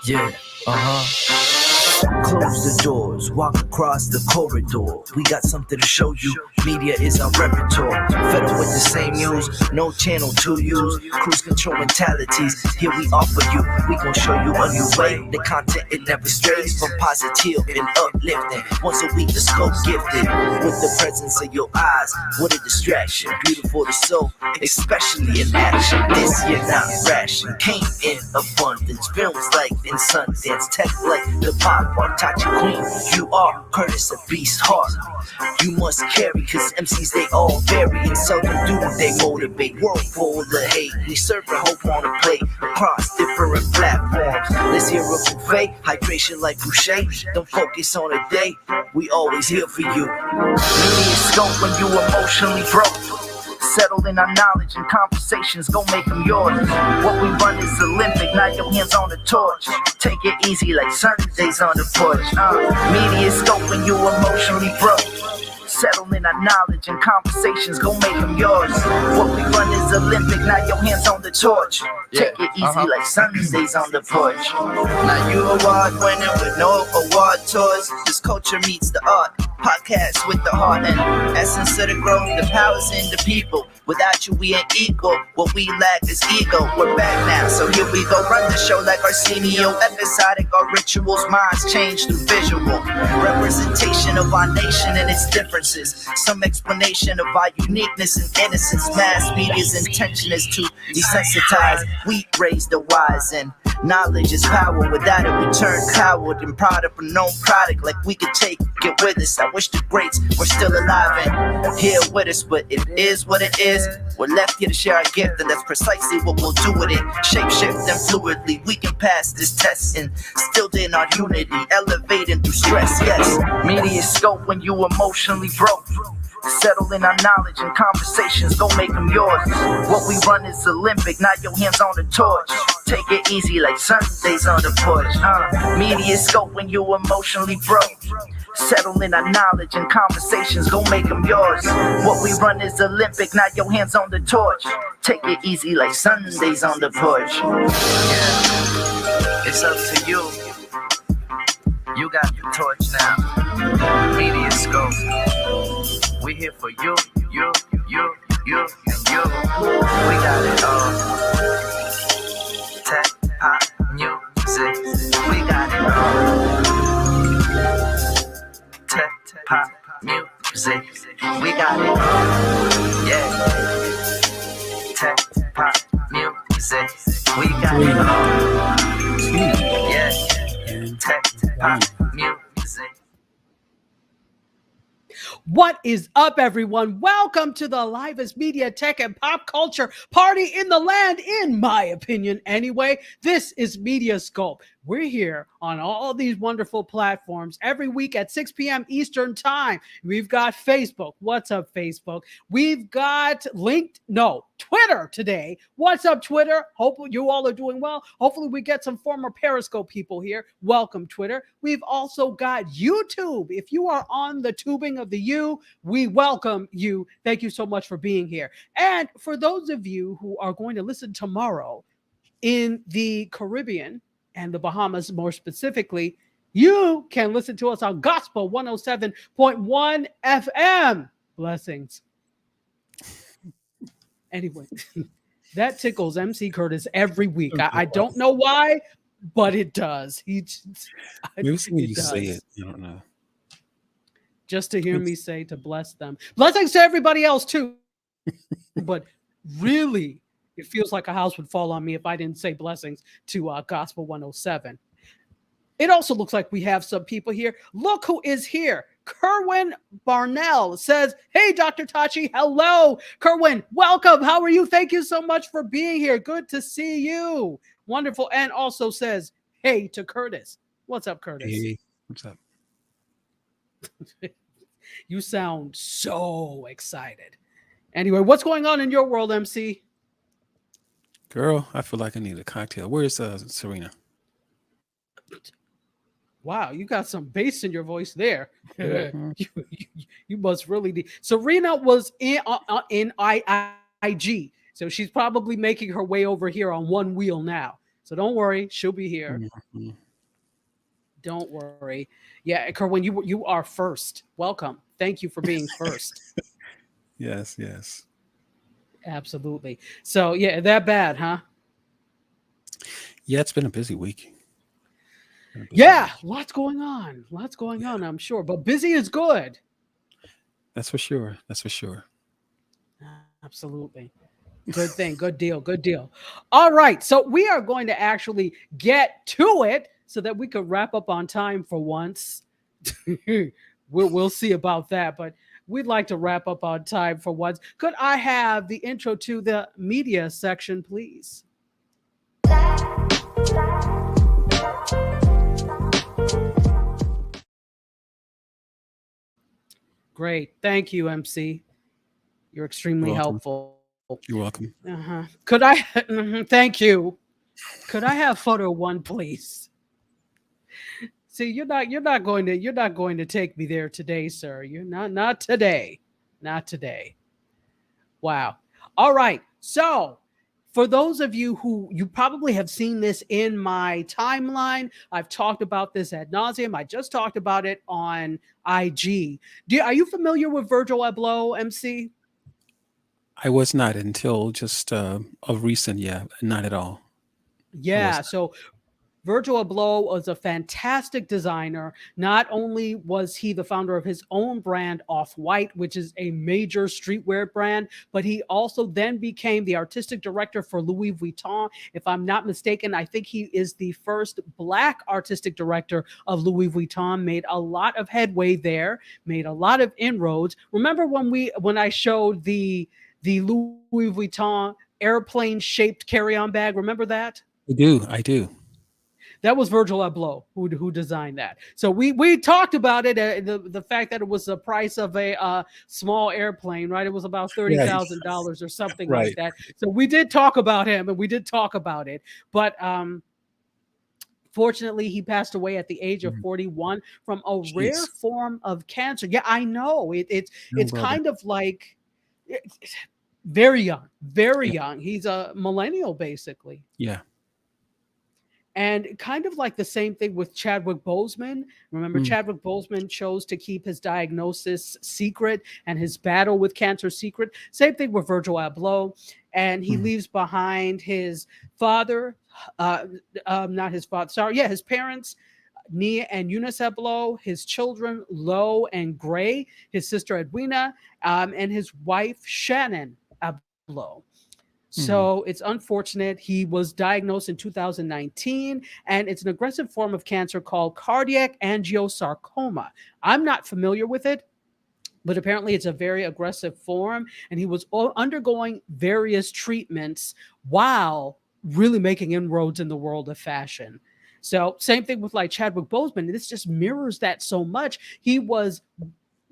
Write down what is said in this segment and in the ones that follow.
Yeah, Close the doors, walk across the corridor. We got something to show you. Media is our repertoire. Fed up with the same news, no channel to use. Cruise control mentalities, here we offer you. We gon' show you a new way. The content, it never strays from positive and uplifting. Once a week, the scope gifted. With the presence of your eyes, what a distraction. Beautiful to soul, especially in action. This year not ration, came in abundance. Films like in Sundance, tech like the pop art. Tachi Queen, you are Curtis, a beast heart. You must carry, cause MCs they all vary. And seldom do they motivate. World full of hate, we serve a hope on a plate across different platforms. Let's hear a buffet, hydration like Boucher. Don't focus on a day, we always here for you. MediaScope when you emotionally broke. Settle in our knowledge and conversations, go make them yours. What we run is Olympic, not your hands on the torch. Take it easy like Sundays on the porch. MediaScope when you emotionally broke. Settle in our knowledge and conversations, go make them yours. What we run is Olympic, not your hands on the torch. Take it easy like Sundays on the porch. Now you award winner with no award tours. This culture meets the art. Podcast with the heart and essence of the growth. The power's in the people. Without you, we ain't equal. What we lack is ego. We're back now, so here we go. Run the show like Arsenio. Episodic, our rituals, minds change through visual. Representation of our nation and its differences. Some explanation of our uniqueness and innocence. Mass media's intention is to desensitize. We raise the wise and knowledge is power. Without it, we turn coward and proud of a known product. Like we could take it with us. I wish the greats were still alive and here with us, but it is what it is. We're left here to share our gift, and that's precisely what we'll do with it. Shape shift and fluidly, we can pass this test and still in our unity, elevating through stress. Yes, MediaScope when you emotionally broke. Settle in our knowledge and conversations, go make them yours. What we run is Olympic, not your hands on the torch. Take it easy like Sundays on the porch. MediaScope when you emotionally broke. Settle in our knowledge and conversations, go make them yours. What we run is Olympic, not your hands on the torch. Take it easy like Sundays on the porch. Yeah, it's up to you. You got the torch now. MediaScope. We here for you, you, and you. We got it all. Tech, pop, music. We got it all. Tech, pop, music. We got it all. Yeah. Tech, pop, music. We got it all. Yeah. Tech, pop, music. What is up, everyone? Welcome to the livest media, tech, and pop culture party in the land, in my opinion. Anyway, this is MediaScope. We're here on all these wonderful platforms every week at 6 p.m. Eastern Time. We've got Facebook. What's up, Facebook? We've got Twitter today. What's up, Twitter? Hope you all are doing well. Hopefully, we get some former Periscope people here. Welcome, Twitter. We've also got YouTube. If you are on the tubing of the U, we welcome you. Thank you so much for being here. And for those of you who are going to listen tomorrow in the Caribbean, and the Bahamas more specifically, you can listen to us on Gospel 107.1 FM. Blessings. Anyway, that tickles MC Curtis every week. I don't know why, but it does. Maybe when you say it, you don't know. Just to hear me say to bless them. Blessings to everybody else too. But really, it feels like a house would fall on me if I didn't say blessings to Gospel 107. It also looks like we have some people here. Look who is here. Kerwin Barnell says, hey, Dr. Tachi. Hello, Kerwin. Welcome. How are you? Thank you so much for being here. Good to see you. Wonderful. And also says, hey, to Curtis. What's up, Curtis? Hey, what's up? You sound so excited. Anyway, what's going on in your world, MC? Girl, I feel like I need a cocktail. Where's Serena? Wow, you got some bass in your voice there. you, Mhm. you must really need. Serena was in IG, so she's probably making her way over here on one wheel now. So don't worry, she'll be here. Mhm. Don't worry. Yeah, Kerwin, you are first. Welcome. Thank you for being first. Yes, yes. Absolutely. So yeah, that bad, huh? Yeah, it's been a busy week. Been a busy Yeah, week. lots going on. Lots going Yeah, on, I'm sure. But busy is good. that's for sure. That's for sure. Absolutely. Good thing. Good deal. Good deal. All right. So we are going to actually get to it so that we could wrap up on time for once. We'll see about that, but we'd like to wrap up on time for once. Could I have the intro to the media section, please? Great. Thank you, MC. You're extremely You're welcome. helpful. You're welcome. Could I? Thank you. Could I have photo one, please? See, you're not going to take me there today, sir. You're not today. Not today. Wow. All right. So, for those of you who you probably have seen this in my timeline, I've talked about this ad nauseum. I just talked about it on IG. Are you familiar with Virgil Abloh, MC? I was not until just of recent. Yeah, not at all. I was Yeah. So Virgil Abloh was a fantastic designer. Not only was he the founder of his own brand, Off White, which is a major streetwear brand, but he also then became the artistic director for Louis Vuitton. If I'm not mistaken, I think he is the first Black artistic director of Louis Vuitton. Made a lot of headway there, made a lot of inroads. Remember when I showed the Louis Vuitton airplane shaped carry-on bag? Remember that? I do. I do. That was Virgil Abloh who designed that. So we talked about it, the fact that it was the price of a small airplane, right? It was about Right. $30,000 or something like Right. that. So we did talk about him, and we did talk about it, but fortunately, he passed away at the age of Mhm. 41 from a rare Jeez. form of cancer. Yeah, I know. No, It's brother. kind of like very young, very Yeah. young. He's a millennial, basically. Yeah. And kind of like the same thing with Chadwick Boseman. Remember, Mm. Chadwick Boseman chose to keep his diagnosis secret and his battle with cancer secret. Same thing with Virgil Abloh. And he Mm. leaves behind his father, uh, not his father, sorry, yeah, his parents, Nia and Eunice Abloh, his children, Lo and Gray, his sister Edwina, and his wife, Shannon Abloh. So Mm. it's unfortunate. He was diagnosed in 2019, and it's an aggressive form of cancer called cardiac angiosarcoma. I'm not familiar with it, but apparently it's a very aggressive form, and he was undergoing various treatments while really making inroads in the world of fashion. So same thing with like Chadwick Boseman. This just mirrors that so much. He was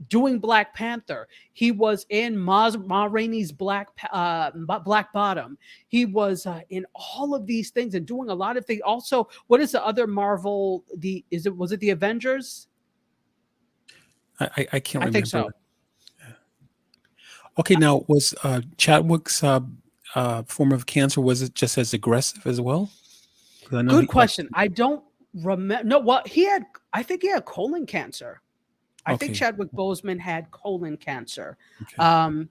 doing Black Panther. He was in Ma Rainey's Black Bottom. He was in all of these things and doing a lot of things. Also, what is the other Marvel? Was it the Avengers? I can't I think remember. so. Okay, now was Chadwick's form of cancer, was it just as aggressive as well? Because I know Good he like. question. I don't remember. No, well, he had. I think he had colon cancer. I think Okay. Chadwick Boseman had colon cancer, Okay. um,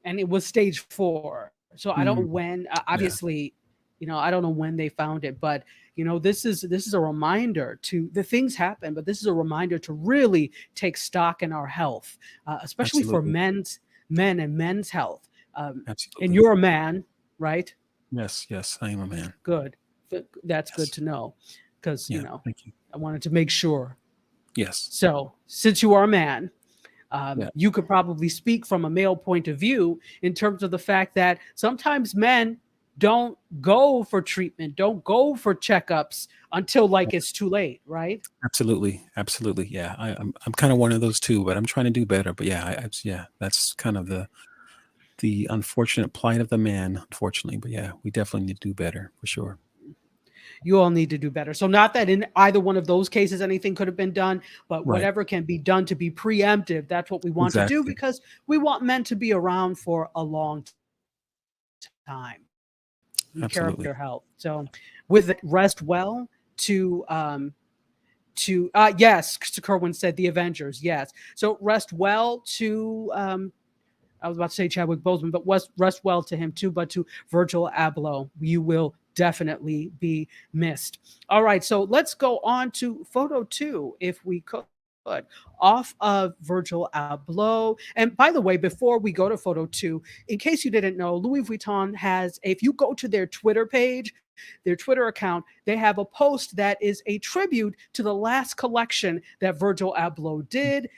and it was stage 4. So I don't know Mm. when. Yeah. Obviously, I don't know when they found it, but this is a reminder to the things happen, but this is a reminder to really take stock in our health, especially for Absolutely. men and men's health. And Absolutely. you're a man, right? Yes. Yes. I am a man. Good. That's good Yes. to know, because Yeah. Thank you. I wanted to make sure. Yes. So, since you are a man, Yeah. you could probably speak from a male point of view in terms of the fact that sometimes men don't go for treatment, don't go for checkups until like it's too late, right? Absolutely. Absolutely. Yeah. I'm kind of one of those too, but I'm trying to do better. But yeah, yeah, that's kind of the unfortunate plight of the man, unfortunately. But yeah, we definitely need to do better for sure. You all need to do better. So not that in either one of those cases anything could have been done, but Right. whatever can be done to be preemptive, that's what we want to do, Exactly. because we want men to be around for a long time. We care about Absolutely. their health. So with it, rest well. To yes, Kerwin said the Avengers. Yes. So rest well to I was about to say Chadwick Boseman, but rest well to him too, but to Virgil Abloh. You will definitely be missed. All right, so let's go on to photo 2, if we could, off of Virgil Abloh. And by the way, before we go to photo 2, in case you didn't know, Louis Vuitton has, if you go to their Twitter page, their Twitter account, they have a post that is a tribute to the last collection that Virgil Abloh did.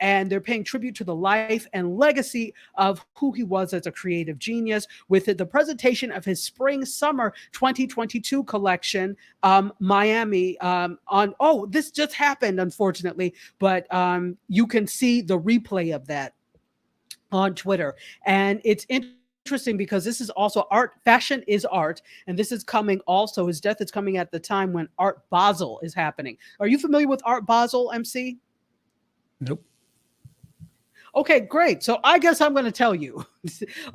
And they're paying tribute to the life and legacy of who he was as a creative genius with the presentation of his spring-summer 2022 collection, Miami. This just happened, unfortunately, but you can see the replay of that on Twitter. And it's interesting because this is also art. Fashion is art. And this is coming also, his death is coming at the time when Art Basel is happening. Are you familiar with Art Basel, MC? Nope. Okay, great. So I guess I'm going to tell you.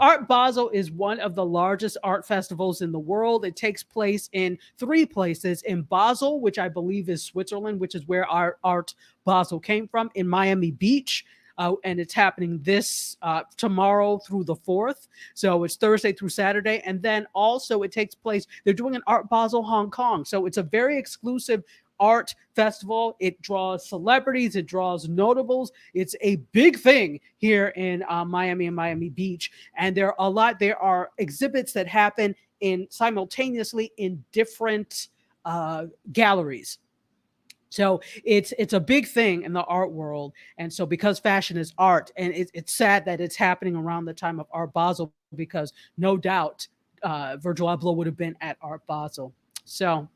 Art Basel is one of the largest art festivals in the world. It takes place in 3 places: in Basel, which I believe is Switzerland, which is where our Art Basel came from, in Miami Beach. And it's happening this tomorrow through the 4th. So it's Thursday through Saturday. And then also it takes place, they're doing an Art Basel Hong Kong. So it's a very exclusive art festival. It draws celebrities, it draws notables. It's a big thing here in Miami and Miami Beach. And there are exhibits that happen simultaneously in different galleries. So it's a big thing in the art world. And so because fashion is art, and it's sad that it's happening around the time of Art Basel, because no doubt Virgil Abloh would have been at Art Basel. So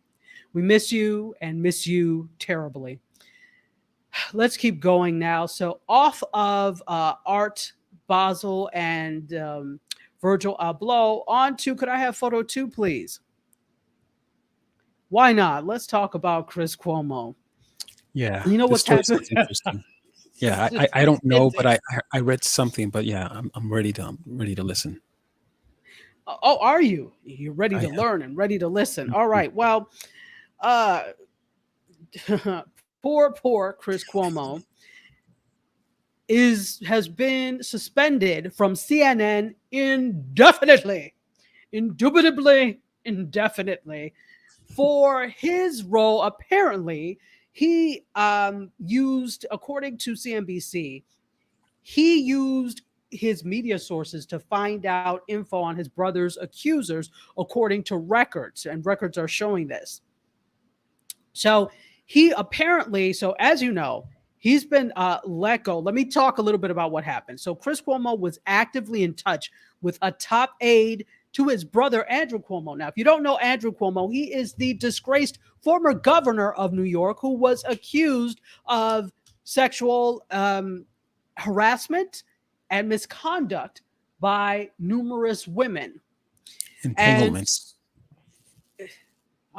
we miss you, and miss you terribly. Let's keep going now. So off of Art Basel and Virgil Abloh, on to, could I have photo 2, please? Why not? Let's talk about Chris Cuomo. Yeah. You know This what's story happening? sounds interesting. Yeah, I don't know, but I read something, but yeah, I'm ready to listen. Oh, are you? You're ready I to am. learn and ready to listen. All Mhm. right. Well, uh, poor Chris Cuomo has been suspended from CNN indubitably, indefinitely, for his role. Apparently, he used, according to CNBC, he used his media sources to find out info on his brother's accusers, according to records, and records are showing this. So he apparently, so as you know, he's been let go. Let me talk a little bit about what happened. So Chris Cuomo was actively in touch with a top aide to his brother, Andrew Cuomo. Now, if you don't know Andrew Cuomo, he is the disgraced former governor of New York who was accused of sexual harassment and misconduct by numerous women. And Entanglements.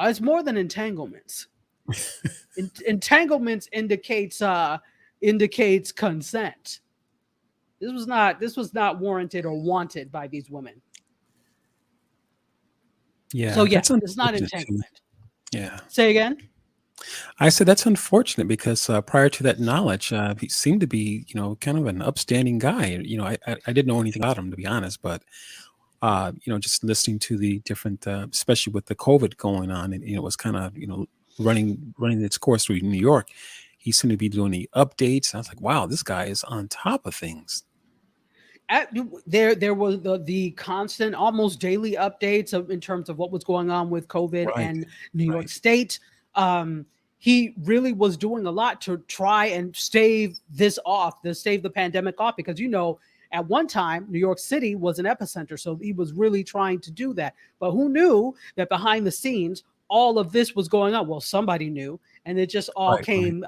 it's more than entanglements. Entanglements indicates consent. This was not warranted or wanted by these women. Yeah, So yeah, that's it's not unfortunate too. entanglement. Yeah. Say again. I said that's unfortunate because prior to that knowledge, he seemed to be, kind of an upstanding guy. I didn't know anything about him, to be honest, but just listening to the different, especially with the COVID going on, and it was kind of, running its course through New York. He seemed to be doing the updates. I was like, wow, this guy is on top of things. There was the constant, almost daily updates in terms of what was going on with COVID Right, and New York right, State. He really was doing a lot to try and stave the pandemic off, because at one time New York City was an epicenter, so he was really trying to do that. But who knew that behind the scenes all of this was going on? Well, somebody knew, and it just all right. came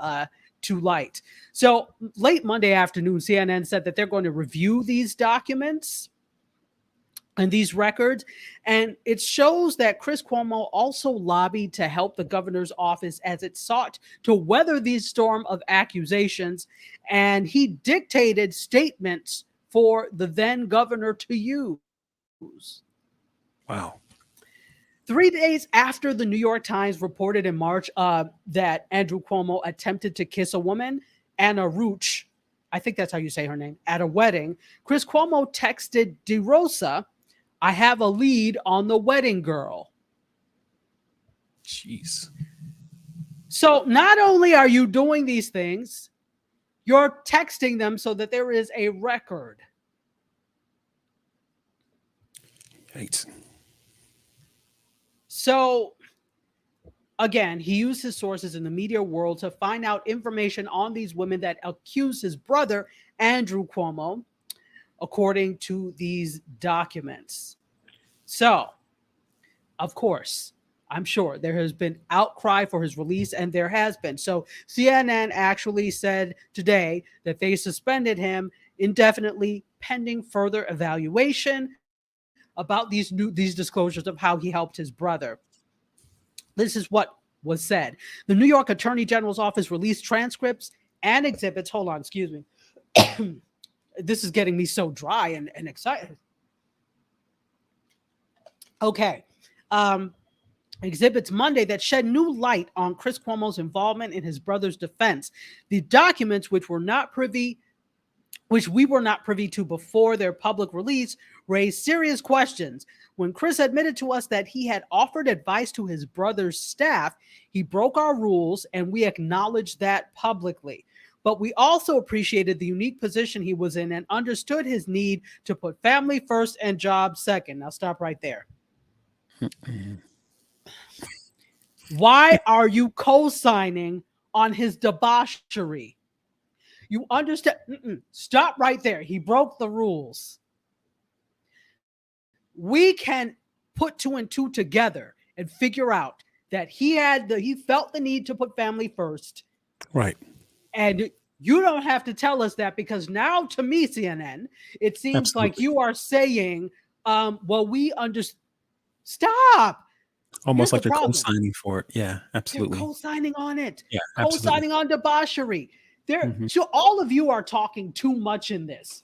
to light. So late Monday afternoon, CNN said that they're going to review these documents. and these records. And it shows that Chris Cuomo also lobbied to help the governor's office as it sought to weather these storm of accusations. And he dictated statements for the then governor to use. Wow. 3 days after the New York Times reported in March that Andrew Cuomo attempted to kiss a woman, Anna Ruch, I think that's how you say her name, at a wedding, Chris Cuomo texted DeRosa, "I have a lead on the wedding girl." Jeez. So not only are you doing these things, you're texting them so that there is a record. Right. So again, he used his sources in the media world to find out information on these women that accuse his brother, Andrew Cuomo, according to these documents. So, of course, I'm sure there has been outcry for his release, and there has been. So CNN actually said today that they suspended him indefinitely pending further evaluation about these disclosures of how he helped his brother. This is what was said. The New York Attorney General's office released transcripts and exhibits. Hold on, excuse me. This is getting me so dry and excited. Okay. Exhibits Monday that shed new light on Chris Cuomo's involvement in his brother's defense. The documents, which we were not privy to before their public release, raised serious questions. When Chris admitted to us that he had offered advice to his brother's staff, he broke our rules, and we acknowledged that publicly. But we also appreciated the unique position he was in and understood his need to put family first and job second. Now stop right there. Why are you co-signing on his debauchery? You understand? Stop right there. He broke the rules. We can put two and two together and figure out that he felt the need to put family first. Right. And you don't have to tell us that, because now, to me, CNN, it seems Absolutely. like you are saying, well, we understand. Stop. Almost like you're co-signing for it. Yeah, absolutely. They're co-signing on it. Yeah, co-signing on debauchery. Mhm. So all of you are talking too much in this.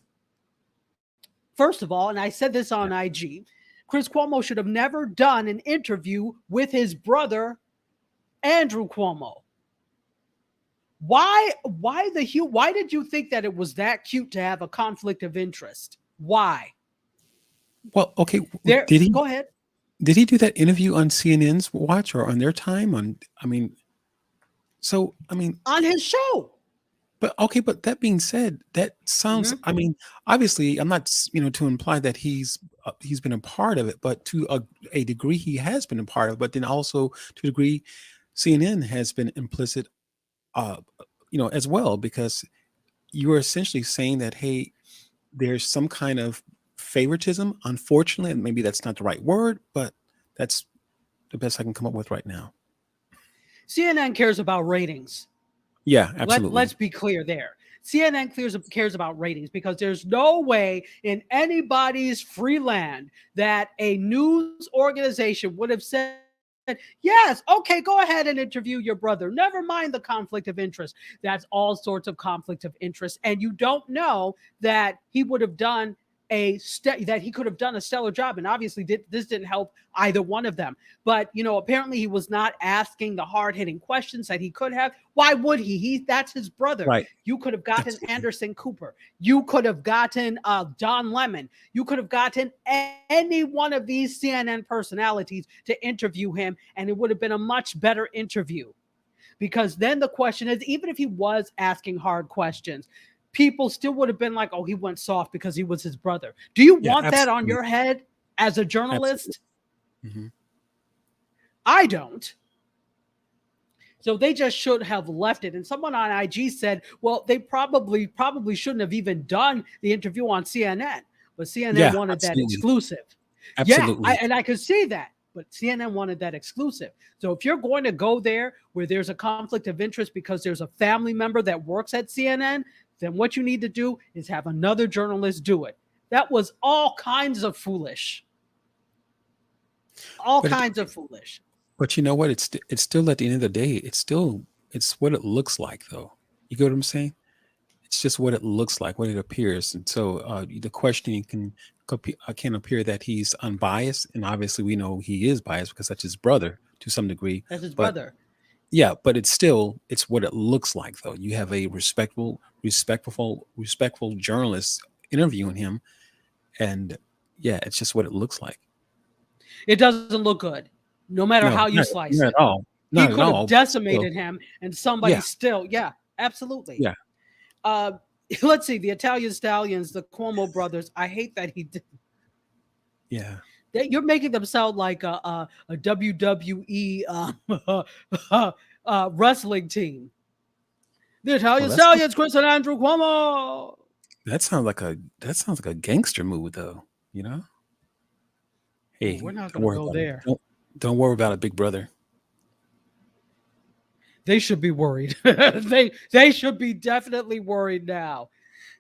First of all, and I said this on IG, Chris Cuomo should have never done an interview with his brother, Andrew Cuomo. Why did you think that it was that cute to have a conflict of interest? Why? Well, okay. Go ahead. Did he do that interview on CNN's watch or on their time? On his show. But okay, but that being said, that sounds. Obviously, I'm not to imply that he's been a part of it, but to a degree he has been a part of it. But then also to a degree, CNN has been implicit, as well, because you are essentially saying that, hey, there's some kind of favoritism, unfortunately, and maybe that's not the right word, but that's the best I can come up with right now. CNN cares about ratings. Yeah, absolutely. Let's be clear there. CNN cares about ratings, because there's no way in anybody's free land that a news organization would have said, yes, okay, go ahead and interview your brother. Never mind the conflict of interest. That's all sorts of conflict of interest. And you don't know that he would have done that he could have done a stellar job. And obviously this didn't help either one of them. But, apparently he was not asking the hard-hitting questions that he could have. Why would he? That's his brother. Right. You could have gotten Anderson Cooper. You could have gotten Don Lemon. You could have gotten any one of these CNN personalities to interview him, and it would have been a much better interview. Because then the question is, even if he was asking hard questions, people still would have been like, oh, he went soft because he was his brother. Do you want that on your head as a journalist? Mm-hmm. I don't. So they just should have left it. And someone on IG said, well, they probably shouldn't have even done the interview on CNN. But CNN wanted that exclusive. Absolutely. Yeah, and I could see that. But CNN wanted that exclusive. So if you're going to go there where there's a conflict of interest because there's a family member that works at CNN, then what you need to do is have another journalist do it. That was all kinds of foolish. All But kinds of foolish. but you know what? It's still at the end of the day, it's what it looks like though. You get what I'm saying? It's just what it looks like, what it appears. And so the questioning can appear that he's unbiased, and obviously we know he is biased because that's his brother to some degree. That's his But brother. yeah, but it's what it looks like though. You have a respectful journalist interviewing him, and yeah, it's just what it looks like. It doesn't look good, no matter No, how you slice not it. at all. He Not at could have all. Still, decimated him, and somebody yeah, still, yeah, absolutely. yeah, Uh, let's see, the Italian Stallions, the Cuomo brothers. I hate that he did. yeah. You're making them sound like a WWE wrestling team. The Well, Italian Stallions, Chris and Andrew Cuomo. that sounds like a gangster move though. You know. Hey, We're not don't going to worry go about it. there. Don't worry about it, big brother. They should be worried. they should be definitely worried now.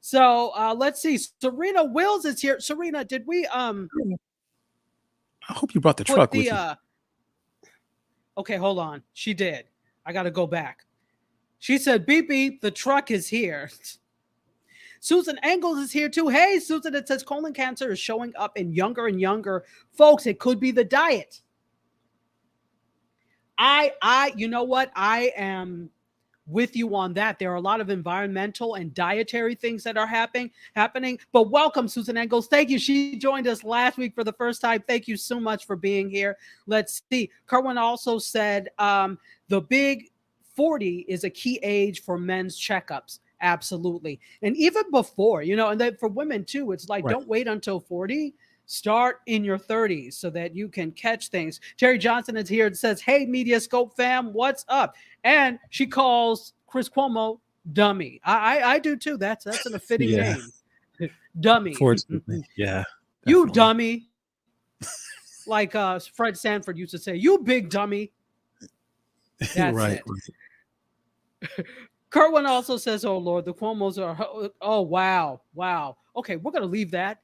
So let's see. Serena Wills is here. Serena, did we I hope you brought the put truck with the you. okay, hold on. She did. I got to go back. She said, beep, beep, the truck is here. Susan Engels is here too. Hey, Susan, it says colon cancer is showing up in younger and younger folks. It could be the diet. You know what? I am with you on that. There are a lot of environmental and dietary things that are happening. But welcome, Susan Engels. Thank you. She joined us last week for the first time. Thank you so much for being here. Let's see. Kerwin also said the big 40 is a key age for men's checkups. Absolutely. And even before, and then for women too, it's like, Right. don't wait until 40. Start in your 30s so that you can catch things. Terry Johnson is here and says, hey, MediaScope fam, what's up? And she calls Chris Cuomo dummy. I do too. That's an fitting Yeah. name. Dummy. Unfortunately, yeah. You Definitely. dummy. Like Fred Sanford used to say, you big dummy. That's right. it. Kerwin also says, oh, Lord, the Cuomos are, oh, wow. Okay, we're going to leave that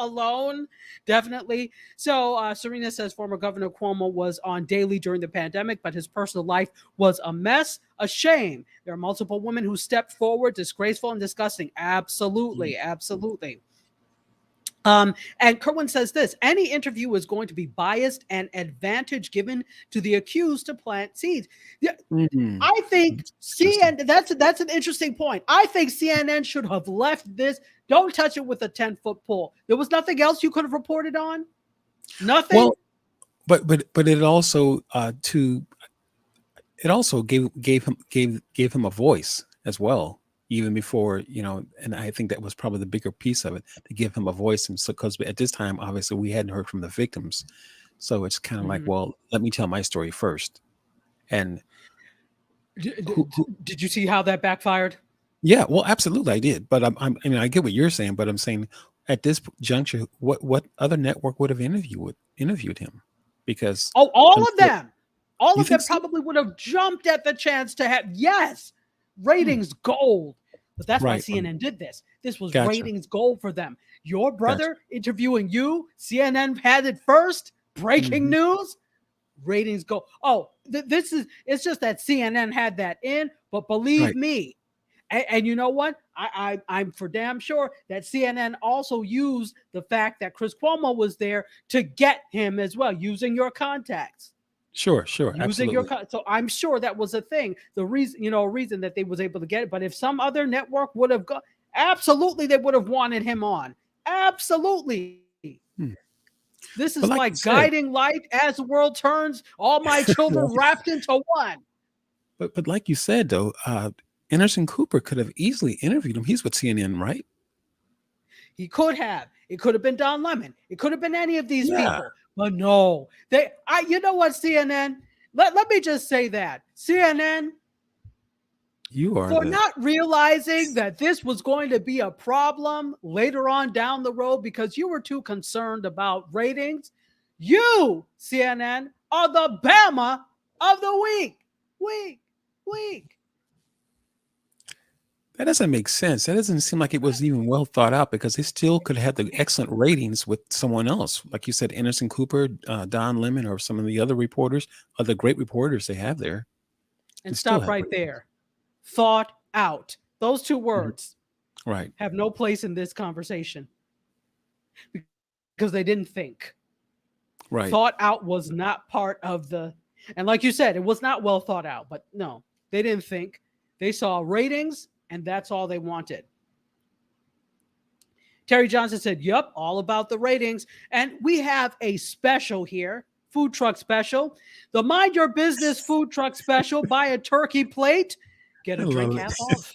alone, definitely. So Serena says former Governor Cuomo was on daily during the pandemic, but his personal life was a mess, a shame. There are multiple women who stepped forward, disgraceful and disgusting. Absolutely. And Kerwin says this: any interview is going to be biased and advantage given to the accused to plant seeds. Yeah, I think CNN. That's an interesting point. I think CNN should have left this. Don't touch it with a 10-foot pole. There was nothing else you could have reported on. Nothing. Well, but it also gave him a voice as well. Even before, and I think that was probably the bigger piece of it, to give him a voice. And so, because at this time, obviously, we hadn't heard from the victims. So it's kind of like, well, let me tell my story first. And did you see how that backfired? Yeah, well, absolutely, I did. But I get what you're saying, but I'm saying at this juncture, what other network would have interviewed him? Because all of them so? probably would have jumped at the chance to have ratings gold. But that's why CNN did this. This was ratings gold for them. Your brother interviewing you, CNN had it first. Breaking news, ratings go. Oh, it's just that CNN had that in, but believe me, and you know what? I'm for damn sure that CNN also used the fact that Chris Cuomo was there to get him as well, using your contacts. Sure, using absolutely. so I'm sure that was a thing. The reason that they was able to get it. But if some other network would have gone, absolutely, they would have wanted him on. Absolutely. This is like guiding light as the world turns. All my children wrapped into one. But like you said, though, Anderson Cooper could have easily interviewed him. He's with CNN, right? He could have. It could have been Don Lemon. It could have been any of these people. But no, you know what, CNN? Let me just say that. CNN, not realizing that this was going to be a problem later on down the road because you were too concerned about ratings. You, CNN, are the Bama of the week. That doesn't make sense. That doesn't seem like it was even well thought out because they still could have had the excellent ratings with someone else. Like you said, Anderson Cooper, Don Lemon, or some of the other reporters, other great reporters they have there. And They still stop have right there. Thought out. Those two words right. have no place in this conversation because they didn't think. Right. Thought out was not part of the, and like you said, it was not well thought out, but no, they didn't think. They saw ratings and that's all they wanted. Terry Johnson said, "Yup, all about the ratings." And we have a special here, food truck special. The Mind Your Business food truck special. Buy a turkey plate, get a drink half off.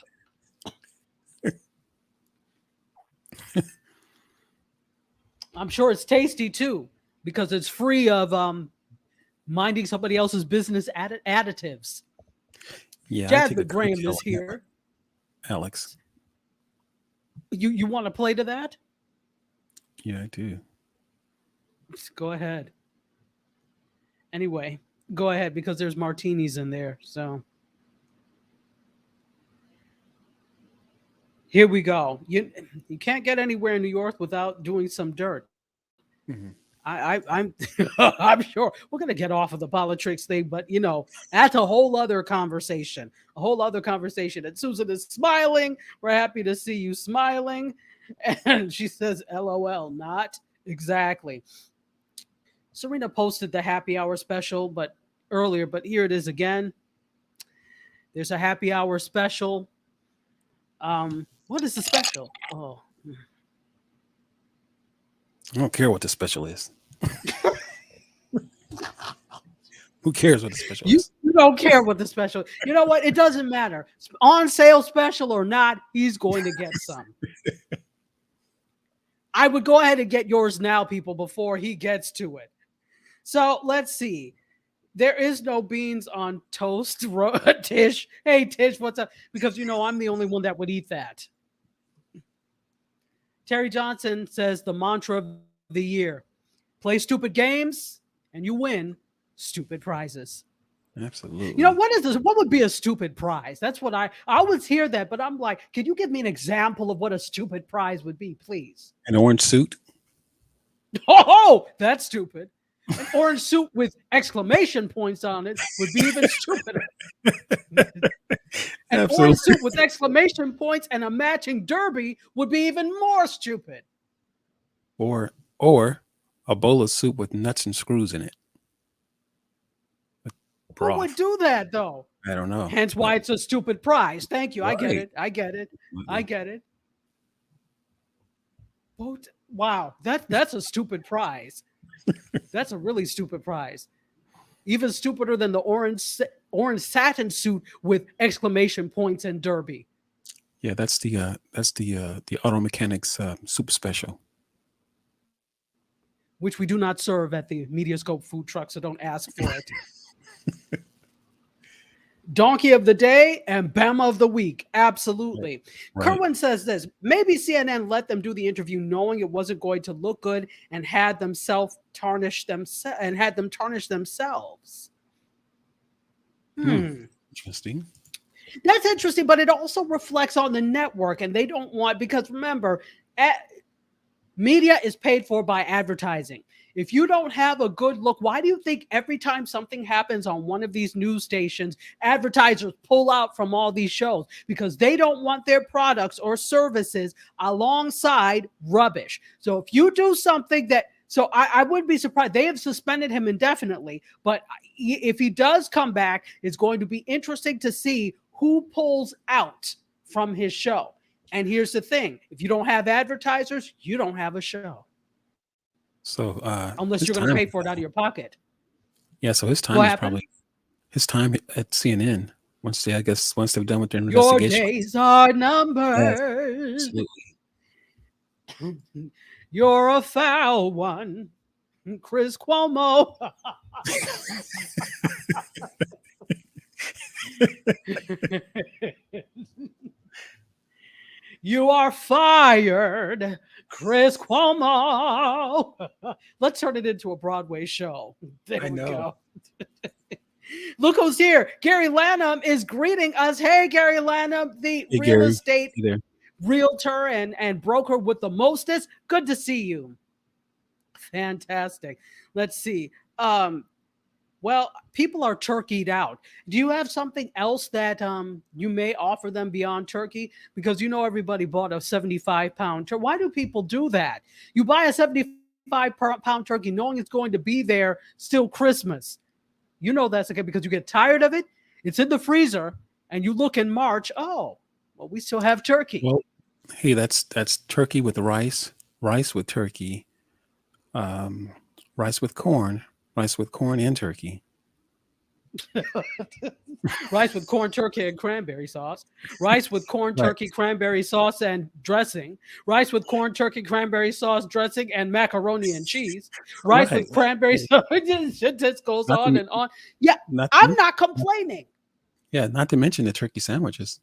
I'm sure it's tasty too because it's free of minding somebody else's business additives. Yeah, Jasmine Graham is here. Alex. You want to play to that? Yeah, I do. Go ahead. Anyway, go ahead because there's martinis in there. So here we go. You can't get anywhere in New York without doing some dirt. Mm-hmm. I'm I'm sure we're gonna get off of the politics thing, but that's a whole other conversation. A whole other conversation. And Susan is smiling. We're happy to see you smiling. And she says, LOL, not exactly. Serena posted the happy hour special, but earlier, but here it is again. There's a happy hour special. What is the special? Oh, I don't care what the special is. Who cares what the special is? You don't care what the special. You know what? It doesn't matter. On sale special or not, he's going to get some. I would go ahead and get yours now, people, before he gets to it. So let's see. There is no beans on toast, Tish. Hey, Tish, what's up? Because I'm the only one that would eat that. Terry Johnson says the mantra of the year: play stupid games and you win stupid prizes. Absolutely. What is this? What would be a stupid prize? That's what I always hear that, but I'm like, can you give me an example of what a stupid prize would be, please? An orange suit. Oh, that's stupid. An orange suit with exclamation points on it would be even stupider. An orange suit with exclamation points and a matching derby would be even more stupid. Or a bowl of soup with nuts and screws in it. Who would do that, though? I don't know. Hence why it's a stupid prize. Thank you. Right. I get it. Wow, that's a stupid prize. That's a really stupid prize. Even stupider than the orange satin suit with exclamation points and derby. Yeah, that's the auto mechanics soup special, which we do not serve at the MediaScope food truck, so don't ask for it. Donkey of the day and Bama of the week. Absolutely. Right. Kerwin says this: maybe CNN let them do the interview knowing it wasn't going to look good and had them tarnish themselves. Interesting. That's interesting, but it also reflects on the network, and they don't want, because remember, media is paid for by advertising. If you don't have a good look, why do you think every time something happens on one of these news stations, advertisers pull out from all these shows? Because they don't want their products or services alongside rubbish. So if you do something so I wouldn't be surprised. They have suspended him indefinitely, but if he does come back, it's going to be interesting to see who pulls out from his show. And here's the thing: if you don't have advertisers, you don't have a show. So unless you're going to pay for it out of your pocket. Yeah, so his time is probably his time at CNN. Once they've done with their investigation. Your days are numbered. Absolutely. You're a foul one, Chris Cuomo. You are fired, Chris Cuomo. Let's turn it into a Broadway show. There we go. Look who's here. Gary Lanham is greeting us. Hey, Gary Lanham, the Hey, real Gary. estate You there? realtor and broker with the mostest. Good to see you. Fantastic. Let's see. Well, people are turkeyed out. Do you have something else that you may offer them beyond turkey? Because you know everybody bought a 75-pound turkey. Why do people do that? You buy a 75-pound turkey knowing it's going to be there still Christmas. You know that's okay because you get tired of it. It's in the freezer, and you look in March. Oh, well, we still have turkey. Well, hey, that's turkey with rice with turkey, rice with corn and turkey. Rice with corn, turkey, and cranberry sauce. Rice with corn, Right. turkey, cranberry sauce, and dressing. Rice with corn, turkey, cranberry sauce, dressing, and macaroni and cheese. Rice Right. with cranberry sauce. It just goes Not on to, and on. Yeah, not I'm to, not complaining. yeah, not to mention the turkey sandwiches.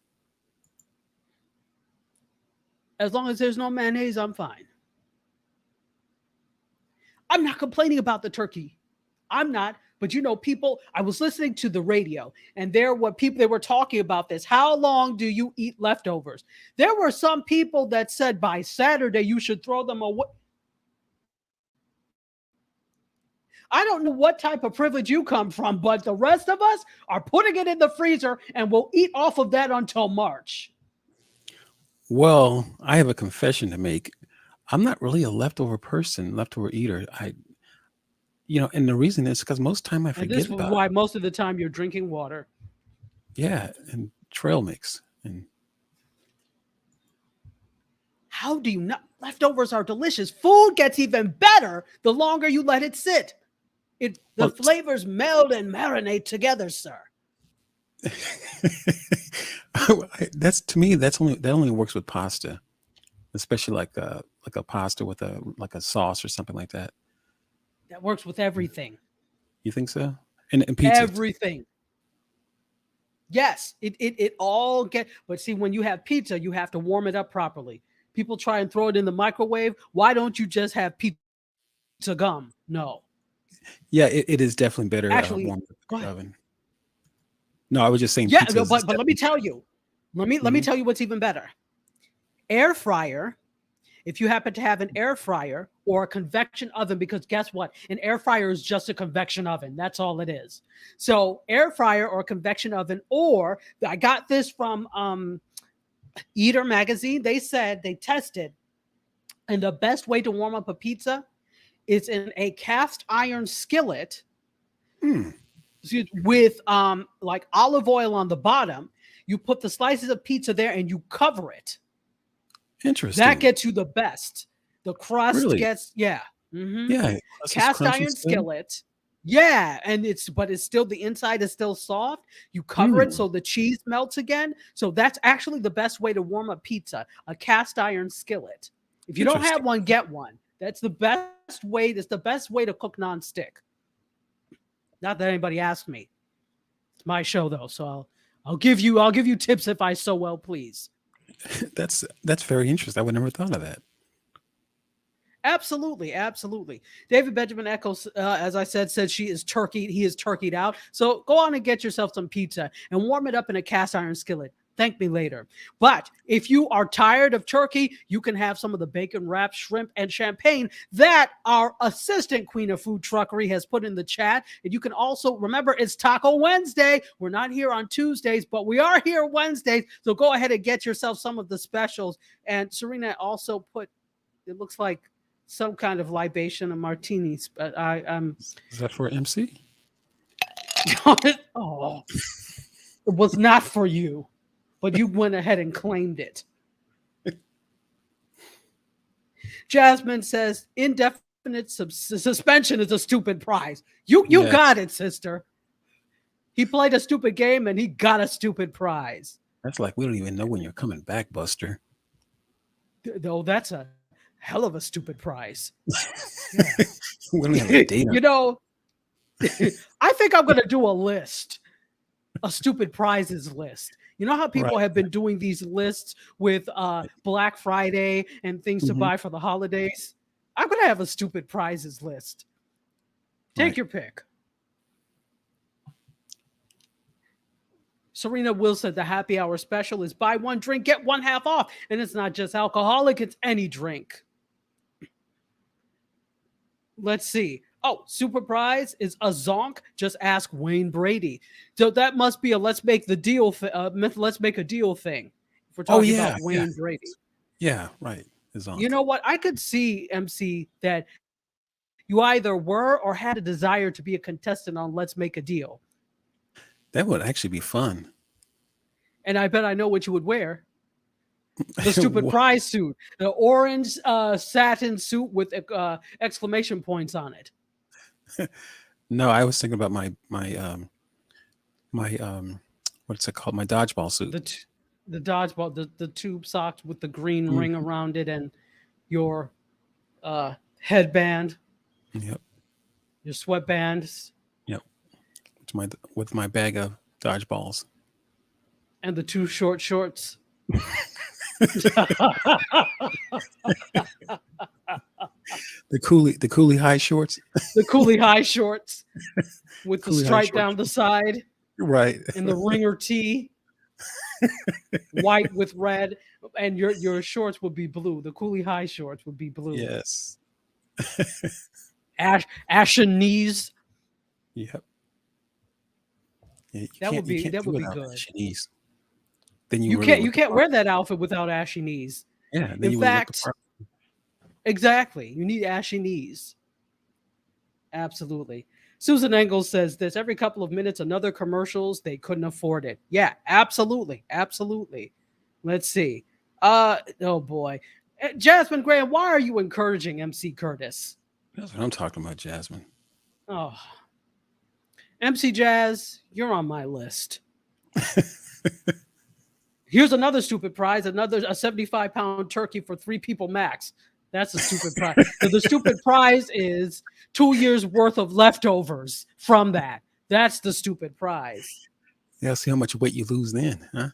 As long as there's no mayonnaise, I'm fine. I'm not complaining about the turkey. I'm not. But you know, people, I was listening to the radio and they were talking about this. How long do you eat leftovers? There were some people that said by Saturday you should throw them away. I don't know what type of privilege you come from, but the rest of us are putting it in the freezer and we'll eat off of that until March. Well, I have a confession to make. I'm not really a leftover eater. And the reason is because most time I And forget this is about why it. most of the time you're drinking water. Yeah, and trail mix. And How do you not? Leftovers are delicious. Food gets even better the longer you let it sit. The well, flavors meld and marinate together, sir. that's to me. That only works with pasta, especially like a pasta with a sauce or something like that. That works with everything. You think so? And pizza. Everything. Yes, it all but see, when you have pizza, you have to warm it up properly. People try and throw it in the microwave. Why don't you just have pizza gum? No. Yeah, it is definitely better Actually, warmed up go in the ahead. oven. No, I was just saying Yeah, pizza no, is but let me definitely. tell you. Let me tell you what's even better. Air fryer. If you happen to have an air fryer or a convection oven, because guess what? An air fryer is just a convection oven. That's all it is. So air fryer or convection oven, or I got this from Eater magazine. They said they tested, and the best way to warm up a pizza is in a cast iron skillet Mm, with like olive oil on the bottom. You put the slices of pizza there and you cover it. That interesting. gets you the best. The crust Really? gets, yeah. Mm-hmm. Yeah, crust is Cast crunchy iron still. skillet. Yeah, and it's still, the inside is still soft. You cover it Mm, so the cheese melts again. So that's actually the best way to warm up pizza, a cast iron skillet. If you don't have interesting. one, get one. That's the best way. That's the best way to cook nonstick. Not that anybody asked me. It's my show though, so I'll give you tips if I so well please. That's very interesting. I would never thought of that. Absolutely, absolutely. David Benjamin Eccles, as I said he is turkeyed out. So go on and get yourself some pizza and warm it up in a cast iron skillet. Thank me later. But if you are tired of turkey, you can have some of the bacon wrapped shrimp and champagne that our assistant queen of food truckery has put in the chat. And you can also remember it's Taco Wednesday. We're not here on Tuesdays, but we are here Wednesdays. So go ahead and get yourself some of the specials. And Serena also put, it looks like some kind of libation, a martini. But Is that for MC? oh, it was not for you, but you went ahead and claimed it. Jasmine says indefinite suspension is a stupid prize. You Yeah, got it, sister. He played a stupid game and he got a stupid prize. that's like we don't even know when you're coming back, Buster. Though that's a hell of a stupid prize. Yeah. We don't have a date on You know, I think I'm going to do a stupid prizes list. You know how people right. have been doing these lists with Black Friday and things to Hmm. buy for the holidays? I'm going to have a stupid prizes list. Take Right. your pick. Serena Will said the happy hour special is buy one drink, get one half off. And it's not just alcoholic, it's any drink. Let's see. Oh, super prize is a zonk. Just ask Wayne Brady. So that must be a let's make a deal thing. If we're talking about Wayne Brady. Yeah, right. The zonk. You know what? I could see, MC, that you either were or had a desire to be a contestant on Let's Make a Deal. That would actually be fun. And I bet I know what you would wear. The stupid prize suit, the orange satin suit with exclamation points on it. No, I was thinking about my what's it called? My dodgeball suit. The dodgeball, the tube socks with the green ring around it, and your headband. Yep. Your sweatbands. Yep. With my bag of dodgeballs. And the two short shorts. The coolie high shorts. The coolie high shorts with the stripe down the side. Right. And the ringer tee. White with red. And your shorts would be blue. The coolie high shorts would be blue. Yes. Ashen knees. Yep. Yeah, that would be good. Knees. Then you can't wear that outfit without ashy knees. Yeah. In fact, exactly. You need ashy knees. Absolutely. Susan Engels says this every couple of minutes, another commercials. They couldn't afford it. Yeah, absolutely. Absolutely. Let's see. Oh boy. Jasmine Graham, why are you encouraging MC Curtis? That's what I'm talking about, Jasmine. Oh. MC Jazz, you're on my list. Here's another stupid prize, a 75-pound turkey for 3 people max. That's a stupid prize. So the stupid prize is 2 years worth of leftovers from that. That's the stupid prize. Yeah, see how much weight you lose then, huh?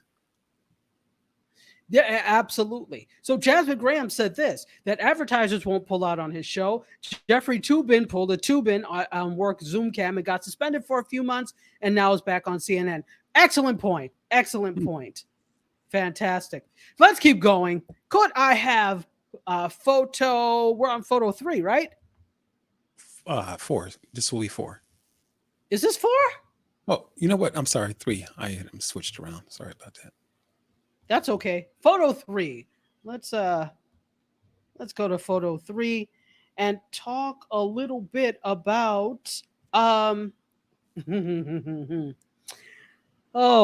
Yeah, absolutely. So Jasmine Graham said this, that advertisers won't pull out on his show. Jeffrey Toobin pulled a Toobin on work Zoom cam and got suspended for a few months and now is back on CNN. Excellent point. Excellent point. Fantastic. Let's keep going. Could I have photo? We're on photo 3, right? 4. This will be 4. Is this 4? Oh, you know what? I'm sorry. 3. I switched around. Sorry about that. That's okay. Photo 3. Let's go to photo 3 and talk a little bit about oh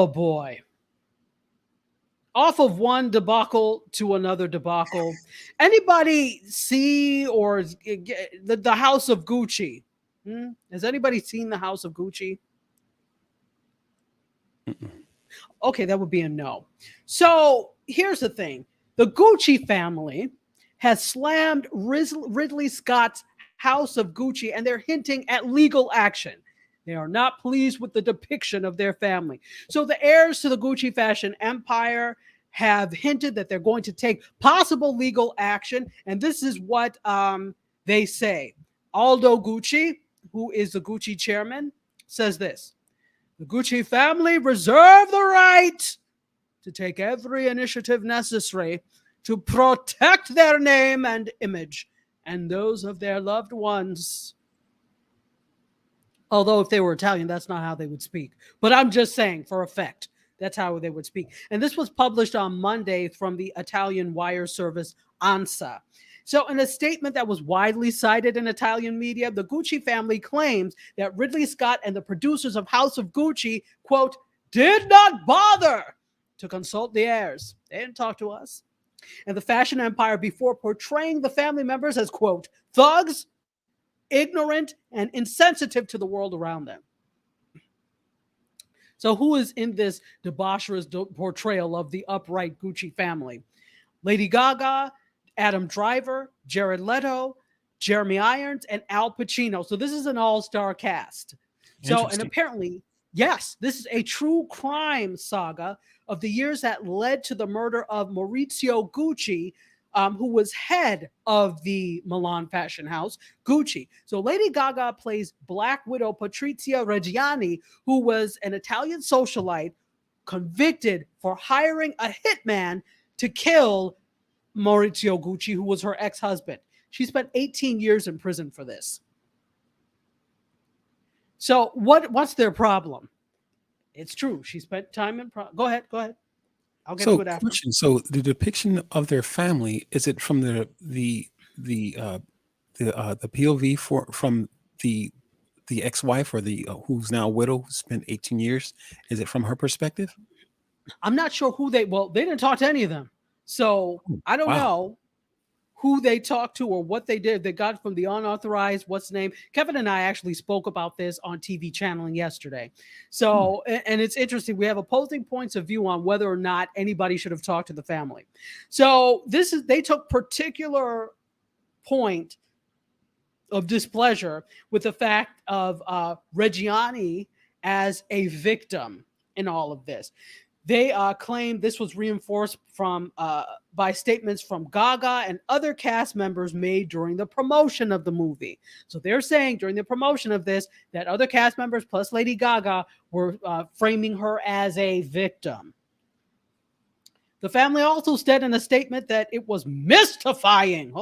boy. Off of one debacle to another debacle. Anybody see or the House of Gucci? Has anybody seen the House of Gucci? Mm-mm. Okay, that would be a no. So here's the thing. The Gucci family has slammed Ridley Scott's House of Gucci, and they're hinting at legal action. They are not pleased with the depiction of their family. So the heirs to the Gucci fashion empire have hinted that they're going to take possible legal action. And this is what they say. Aldo Gucci, who is the Gucci chairman, says this. The Gucci family reserve the right to take every initiative necessary to protect their name and image and those of their loved ones. Although if they were Italian, that's not how they would speak. But I'm just saying for effect, that's how they would speak. And this was published on Monday from the Italian wire service ANSA. So in a statement that was widely cited in Italian media, the Gucci family claims that Ridley Scott and the producers of House of Gucci, quote, did not bother to consult the heirs. They didn't talk to us. And the fashion empire before portraying the family members as, quote, thugs, ignorant, and insensitive to the world around them. So who is in this debaucherous portrayal of the upright Gucci family? Lady Gaga, Adam Driver, Jared Leto, Jeremy Irons, and Al Pacino. So this is an all-star cast. So, and apparently, yes, this is a true crime saga of the years that led to the murder of Maurizio Gucci, who was head of the Milan fashion house, Gucci. So Lady Gaga plays Black Widow Patrizia Reggiani, who was an Italian socialite convicted for hiring a hitman to kill Maurizio Gucci, who was her ex-husband. She spent 18 years in prison for this. So what's their problem? It's true. She spent time in Go ahead. I'll get to it after. Question. So the depiction of their family, is it from the POV from the ex-wife or the who's now a widow who spent 18 years? Is it from her perspective? I'm not sure who they didn't talk to any of them. So I don't know who they talked to or what they did. They got from the unauthorized, what's the name? Kevin and I actually spoke about this on TV channeling yesterday. So, and it's interesting. We have opposing points of view on whether or not anybody should have talked to the family. So they took particular point of displeasure with the fact of Reggiani as a victim in all of this. They claimed this was reinforced by statements from Gaga and other cast members made during the promotion of the movie. So they're saying during the promotion of this that other cast members plus Lady Gaga were framing her as a victim. The family also said in a statement that it was mystifying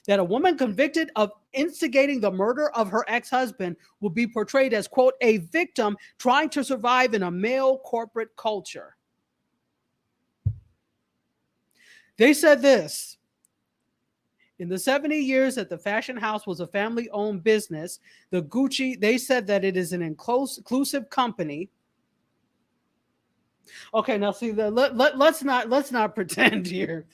that a woman convicted of instigating the murder of her ex-husband will be portrayed as, quote, a victim trying to survive in a male corporate culture. They said this: in the 70 years that the fashion house was a family-owned business, they said that it is an inclusive company. Okay, now see, let's not pretend here.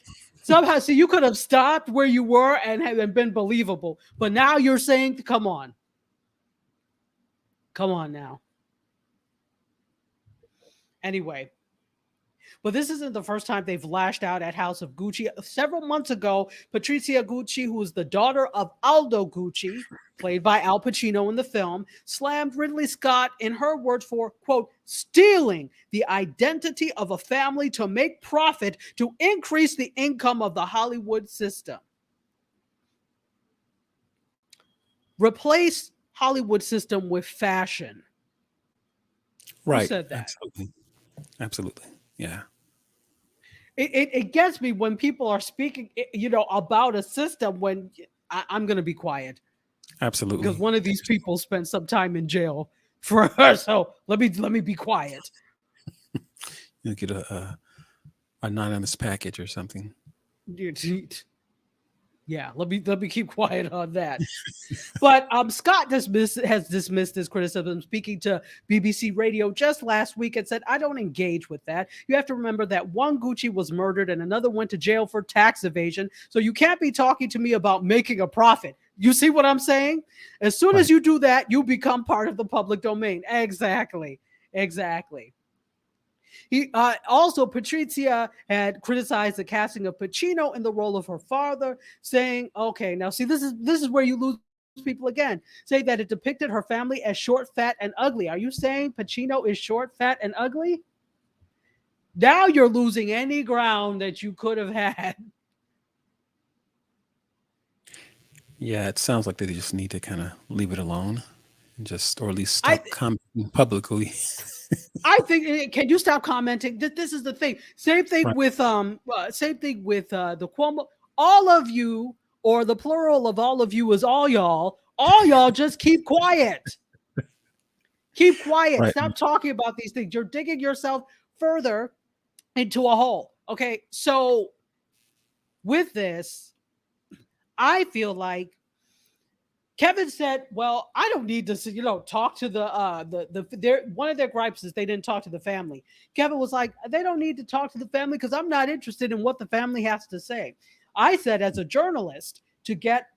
Somehow, see, you could have stopped where you were and been believable. But now you're saying, come on. Come on now. Anyway. But this isn't the first time they've lashed out at House of Gucci. Several months ago, Patrizia Gucci, who is the daughter of Aldo Gucci, played by Al Pacino in the film, slammed Ridley Scott, in her words, for, quote, stealing the identity of a family to make profit to increase the income of the Hollywood system. Replace Hollywood system with fashion. Right. Who said that? Absolutely. Yeah. It gets me when people are speaking, about a system when I'm going to be quiet. Absolutely. Because one of these people spent some time in jail for her. So let me be quiet. You get a anonymous package or something. Yeah, let me keep quiet on that. But Scott has dismissed this criticism, speaking to BBC Radio just last week, and said, I don't engage with that. You have to remember that one Gucci was murdered and another went to jail for tax evasion. So you can't be talking to me about making a profit. You see what I'm saying? As soon as you do that, you become part of the public domain. Exactly. He also, Patrizia had criticized the casting of Pacino in the role of her father, saying, okay, now see, this is where you lose people again, saying that it depicted her family as short, fat, and ugly. Are you saying Pacino is short, fat, and ugly? Now you're losing any ground that you could have had. Yeah, it sounds like they just need to kind of leave it alone and or at least stop commenting publicly. I think. Can you stop commenting? This is the thing. Same thing with the Cuomo. All of you, or the plural of all of you, is all y'all. All y'all, just keep quiet. Keep quiet. Right. Stop talking about these things. You're digging yourself further into a hole. Okay, so with this, I feel like Kevin said, well, I don't need to, talk to one of their gripes is they didn't talk to the family. Kevin was like, they don't need to talk to the family because I'm not interested in what the family has to say. I said, as a journalist, to get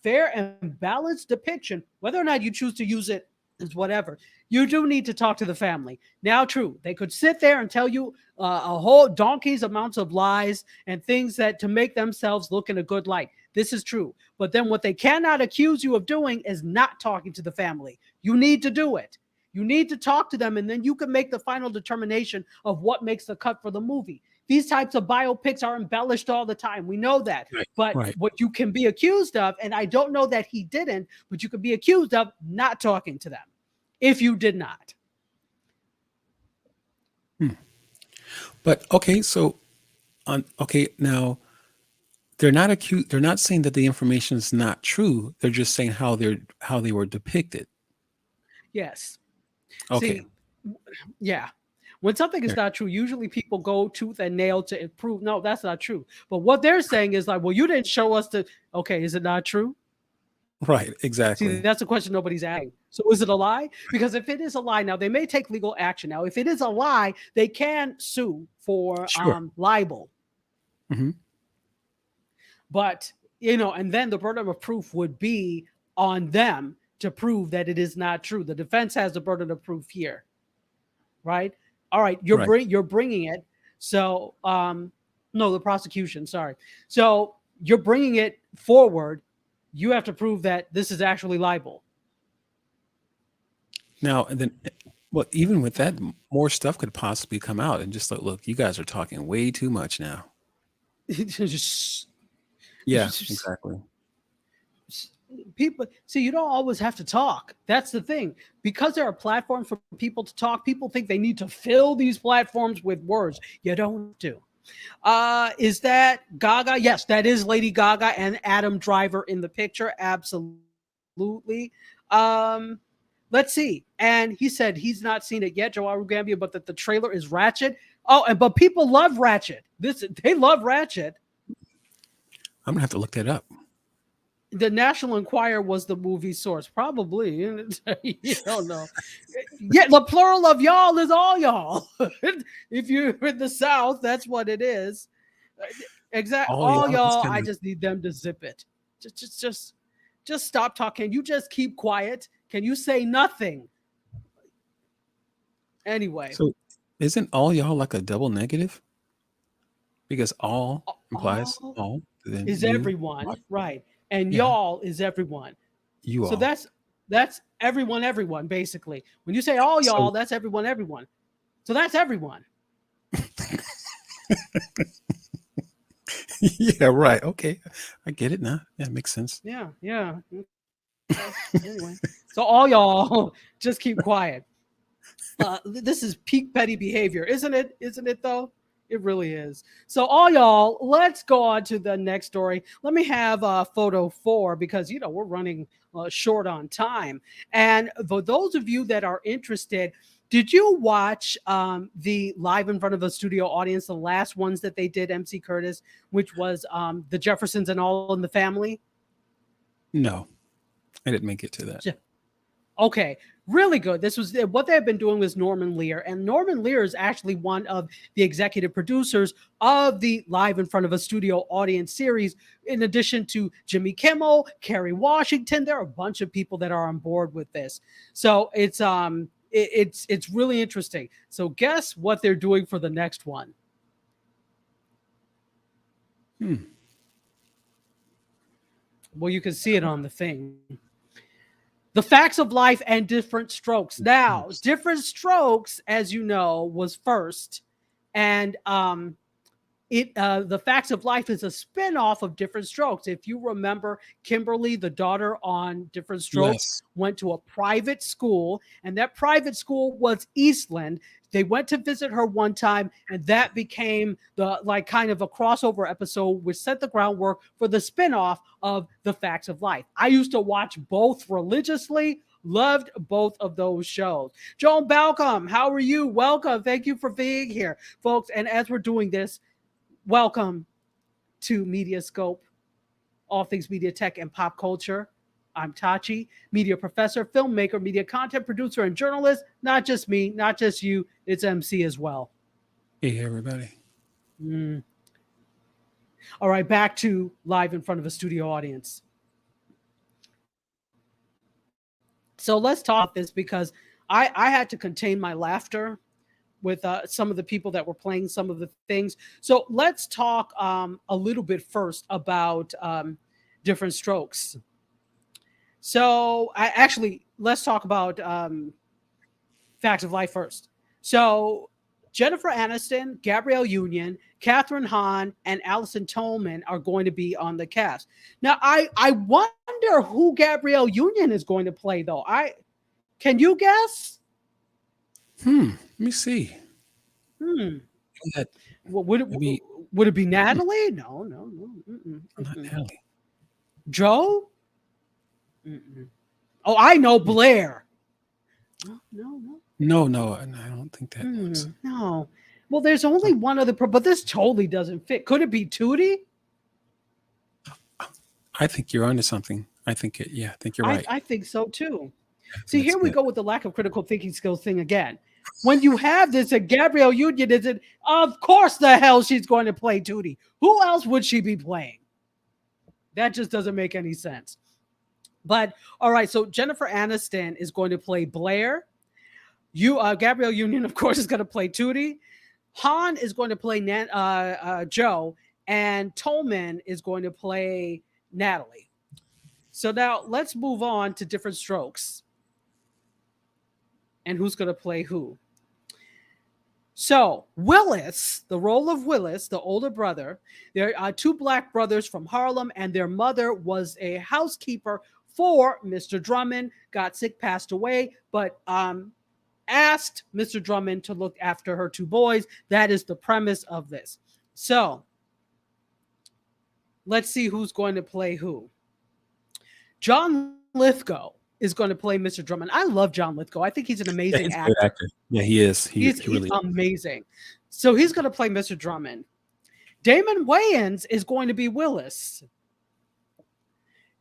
fair and balanced depiction, whether or not you choose to use it is whatever, you do need to talk to the family. Now, true, they could sit there and tell you a whole donkey's amounts of lies and things that to make themselves look in a good light. This is true. But then what they cannot accuse you of doing is not talking to the family. You need to do it. You need to talk to them, and then you can make the final determination of what makes the cut for the movie. These types of biopics are embellished all the time. We know that. But what you can be accused of, and I don't know that he didn't, but you could be accused of not talking to them if you did not. Hmm. But okay, so on okay now they're not accused. They're not saying that the information is not true. They're just saying how they were depicted. Yes. Okay. See, yeah. When something is There. not true, usually people go tooth and nail to prove no, that's not true. But what they're saying is like, well, you didn't show us the. Okay, is it not true? Right. See, Exactly. that's a question nobody's asking. So is it a lie? Because if it is a lie, now they may take legal action. Now, if it is a lie, they can sue for Sure. libel. Hmm. But and then the burden of proof would be on them to prove that it is not true. The defense has the burden of proof here, right? All right, Right. you're bringing it. So, no, the prosecution. Sorry. So you're bringing it forward. You have to prove that this is actually libel. Now and then, well, even with that, more stuff could possibly come out, and just like, look, you guys are talking way too much now. Just- Yeah. Exactly. people see, you don't always have to talk. That's the thing, because there are platforms for people to talk. People think they need to fill these platforms with words. You don't do. Is that Gaga? Yes, that is Lady Gaga and Adam Driver in the picture. Absolutely. um let's see. And he said he's not seen it yet, Joe Arugambia, but that the trailer is Ratchet. Oh, and but people love Ratchet. They love Ratchet. I'm gonna have to look that up. The National Enquirer was the movie source, probably. You don't know. Yeah, the plural of y'all is all y'all. If you're in the South, that's what it is. Exact, Oh, all y'all, it's y'all. kind I of just need them to zip it. Just stop talking. Can you just keep quiet? Can you say nothing? Anyway, so. Isn't all y'all like a double negative? Because all implies all all. Then is you, everyone, right? And yeah, y'all is everyone. you So all. that's everyone basically. When you say all y'all, So that's everyone. So that's everyone. yeah, right. Okay, I get it now. Yeah, it makes sense. Yeah, yeah. Okay. Anyway, so all y'all just keep quiet. This is peak petty behavior, isn't it? Isn't it though? It really is. So all y'all, let's go on to the next story. Let me have photo 4, because we're running short on time. And for those of you that are interested, did you watch the live in front of a studio audience, the last ones that they did, MC Curtis, which was the Jeffersons and All in the Family? No, I didn't make it to that. Okay, really good. This was what they have been doing with Norman Lear, and Norman Lear is actually one of the executive producers of the Live in Front of a Studio Audience series. In addition to Jimmy Kimmel, Kerry Washington, there are a bunch of people that are on board with this. So it's really interesting. So guess what they're doing for the next one? Hmm. Well, you can see it on the thing. The Facts of Life and Different Strokes. Now, Different Strokes, as you know, was first, and the Facts of Life is a spin-off of Different Strokes. If you remember, Kimberly, the daughter on Different Strokes, Yes. went to a private school, and that private school was Eastland. They went to visit her one time, and that became the kind of a crossover episode, which set the groundwork for the spinoff of The Facts of Life. I used to watch both religiously. Loved both of those shows. Joan Balcom, how are you? Welcome. Thank you for being here, folks. And as we're doing this, welcome to MediaScope, all things media, tech, and pop culture. I'm Tachi, media professor, filmmaker, media content producer, and journalist. Not just me, not just you, it's MC as well. Hey, everybody. All right, back to live in front of a studio audience. So let's talk about this, because I had to contain my laughter with some of the people that were playing some of the things. So let's talk a little bit first about Different Strokes. So let's talk about Facts of Life first. So Jennifer Aniston, Gabrielle Union, Catherine Hahn, and Allison Tolman are going to be on the cast. Now, I wonder who Gabrielle Union is going to play, though. Can you guess? Let me see. Hmm. That Would maybe would it be Natalie? No, no, no. Mm-mm, not mm-mm. Natalie. Joe? Mm-mm. Oh, I know Blair. No, no, no. No, no, and I don't think that was. No. Well, there's only one other, but this totally doesn't fit. Could it be Tootie? I think you're onto something. I think it. Yeah, I think you're right. I think so too. I think See, that's here we it. go with the lack of critical thinking skills thing again. When you have this, and Gabrielle Union is it, of course the hell she's going to play Tootie. Who else would she be playing? That just doesn't make any sense. But all right, so Jennifer Aniston is going to play Blair. Gabrielle Union, of course, is going to play Tootie. Han is going to play Joe, and Tolman is going to play Natalie. So now let's move on to different strokes and who's going to play who. So Willis, the role of Willis, the older brother, there are two black brothers from Harlem, and their mother was a housekeeper for Mr. Drummond, got sick, passed away, but asked Mr. Drummond to look after her two boys. That is the premise of this. So let's see who's going to play who. John Lithgow is going to play Mr. Drummond. I love John Lithgow. I think he's an amazing he's a actor. great actor. Yeah, he is. He's He really is. amazing. So he's going to play Mr. Drummond. Damon Wayans is going to be Willis.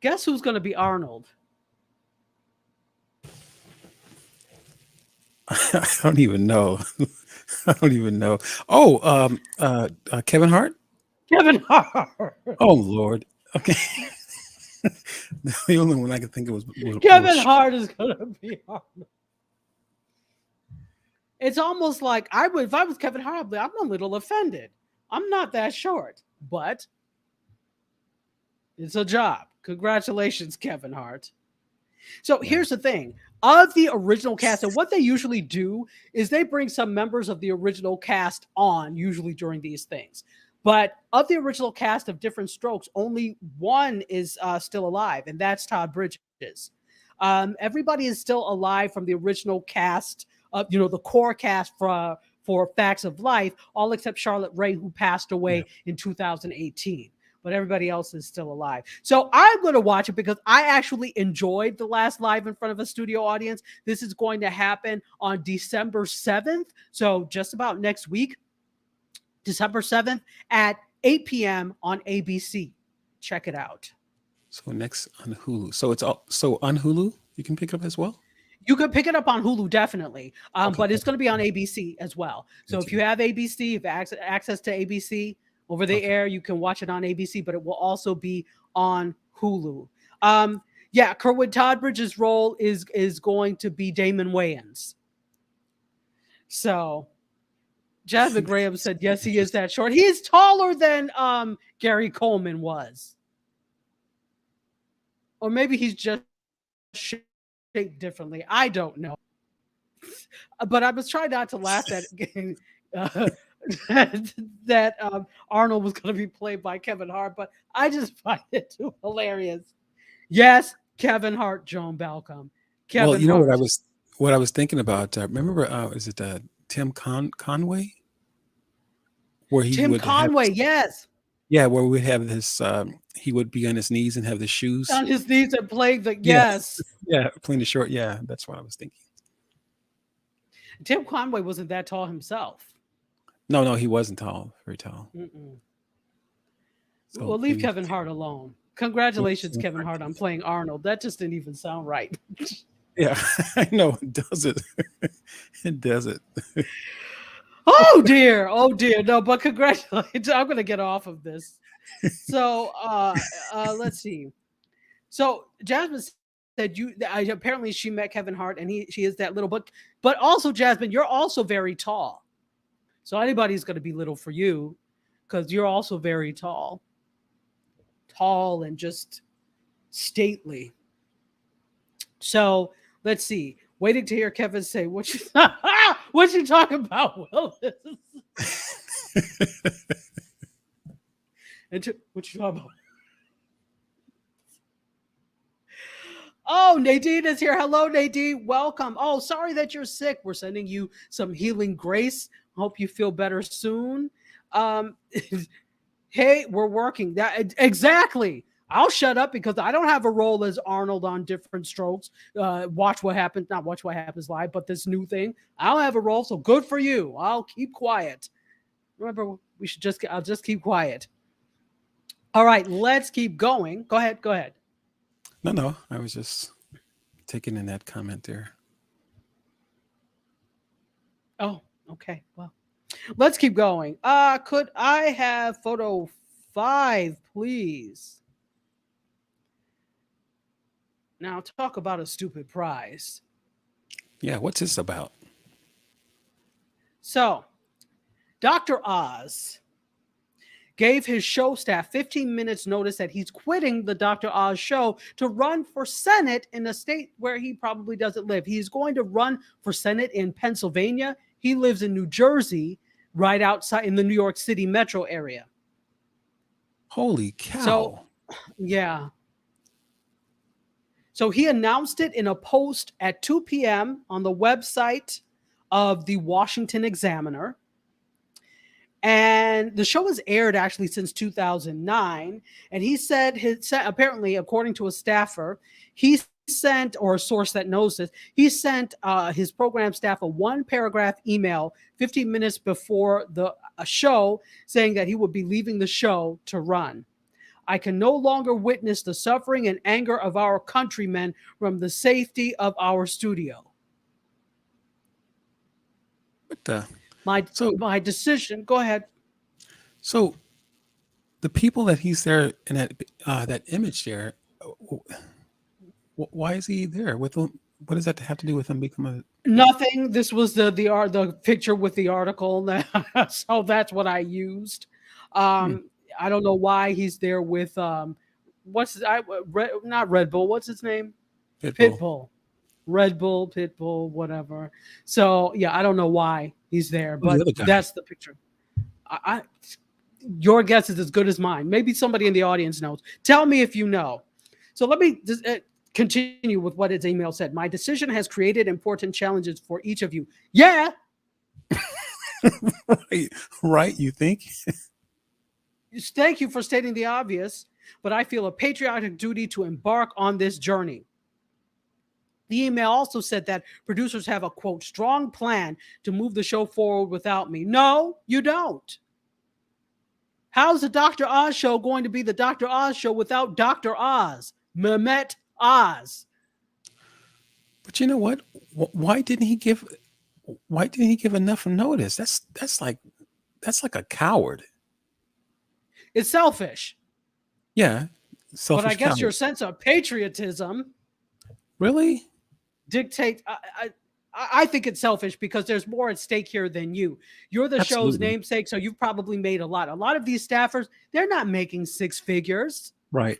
Guess who's going to be Arnold? I don't even know. I don't even know. Oh, Kevin Hart. Kevin Hart. Oh Lord. Okay. The only one I could think of was Kevin Hart is going to be Arnold. It's almost like if I was Kevin Hart, I'm a little offended. I'm not that short, but it's a job. Congratulations, Kevin Hart. So here's the thing. Of the original cast, and what they usually do is they bring some members of the original cast on, usually during these things. But of the original cast of Different Strokes, only one is still alive, and that's Todd Bridges. Everybody is still alive from the original cast, the core cast for Facts of Life, all except Charlotte Rae, who passed away in 2018. But everybody else is still alive. So I'm going to watch it because I actually enjoyed the last live in front of a studio audience. This is going to happen on December 7th. So just about next week, December 7th at 8 p.m. on ABC. Check it out. So next on Hulu. So it's on Hulu you can pick it up as well? You could pick it up on Hulu, definitely. Okay. But it's going to be on ABC as well. So if you have ABC, if you have access to ABC, over the air, you can watch it on ABC, but it will also be on Hulu. Kerwin Todd Bridges' role is going to be Damon Wayans. So Jasmine Graham said, yes, he is that short. He is taller than Gary Coleman was. Or maybe he's just shaped differently. I don't know. But I was trying not to laugh at that Arnold was going to be played by Kevin Hart, but I just find it too hilarious. Yes, Kevin Hart, Joan Balcom. Well, you know what I was thinking about. Remember, is it Tim Conway? Where he Tim would Conway, have, yes. Yeah, where we have this. He would be on his knees and have the shoes on his knees and playing the yes. Yeah, playing the short. Yeah, that's what I was thinking. Tim Conway wasn't that tall himself. No, he wasn't tall. Very tall. So leave Kevin Hart alone. Congratulations, Kevin Hart, on playing Arnold. That just didn't even sound right. Yeah, I know. It does it. It does it. Oh dear. No, but congratulations. I'm going to get off of this. So let's see. So Jasmine said apparently she met Kevin Hart and she is that little, but also Jasmine, you're also very tall. So anybody's going to be little for you because you're also very tall and just stately. So let's see. Waiting to hear Kevin say, what you talking about, Willis? What you talking about? Oh, Nadine is here. Hello, Nadine. Welcome. Oh, sorry that you're sick. We're sending you some healing grace. Hope you feel better soon. Um, hey, we're working. That exactly. I'll shut up because I don't have a role as Arnold on Different Strokes. Watch what happens, not Watch What Happens Live, but this new thing. I don't have a role, so good for you. I'll keep quiet. Remember, I'll just keep quiet. All right, let's keep going. Go ahead. Go ahead. No, I was just taking in that comment there. Oh, okay. Well, let's keep going. Could I have photo 5, please? Now talk about a stupid prize. Yeah, what's this about? So, Dr. Oz gave his show staff 15 minutes notice that he's quitting the Dr. Oz show to run for Senate in a state where he probably doesn't live. He's going to run for Senate in Pennsylvania. He lives in New Jersey, right outside in the New York City metro area. Holy cow. So, yeah. So he announced it in a post at 2 p.m. on the website of the Washington Examiner. And the show has aired actually since 2009. And he said, apparently, according to a staffer, he sent, or a source that knows this, he sent his program staff a 1-paragraph email 15 minutes before the show saying that he would be leaving the show to run. I can no longer witness the suffering and anger of our countrymen from the safety of our studio. What the? My decision. Go ahead. So the people that he's there in that image there, why is he there with them? What does that have to do with him becoming Nothing. This was the picture with the article. So that's what I used. I don't know why he's there with not Red Bull. What's his name? Pitbull. Red Bull, Pitbull, whatever. So yeah, I don't know why he's there, but that's the picture. Your guess is as good as mine. Maybe somebody in the audience knows. Tell me if you know. So let me continue with what his email said. My decision has created important challenges for each of you. Yeah. Right, you think? Thank you for stating the obvious, but I feel a patriotic duty to embark on this journey. The email also said that producers have a, quote, strong plan to move the show forward without me. No, you don't. How's the Dr. Oz show going to be the Dr. Oz show without Dr. Oz, Mehmet Oz? But you know what? Why didn't he give enough notice? That's like a coward. It's selfish. Yeah, selfish. But I guess coward. your sense of patriotism really dictate. I think it's selfish because there's more at stake here than you. You're the show's namesake, so you've probably made a lot. A lot of these staffers, they're not making 6 figures. Right.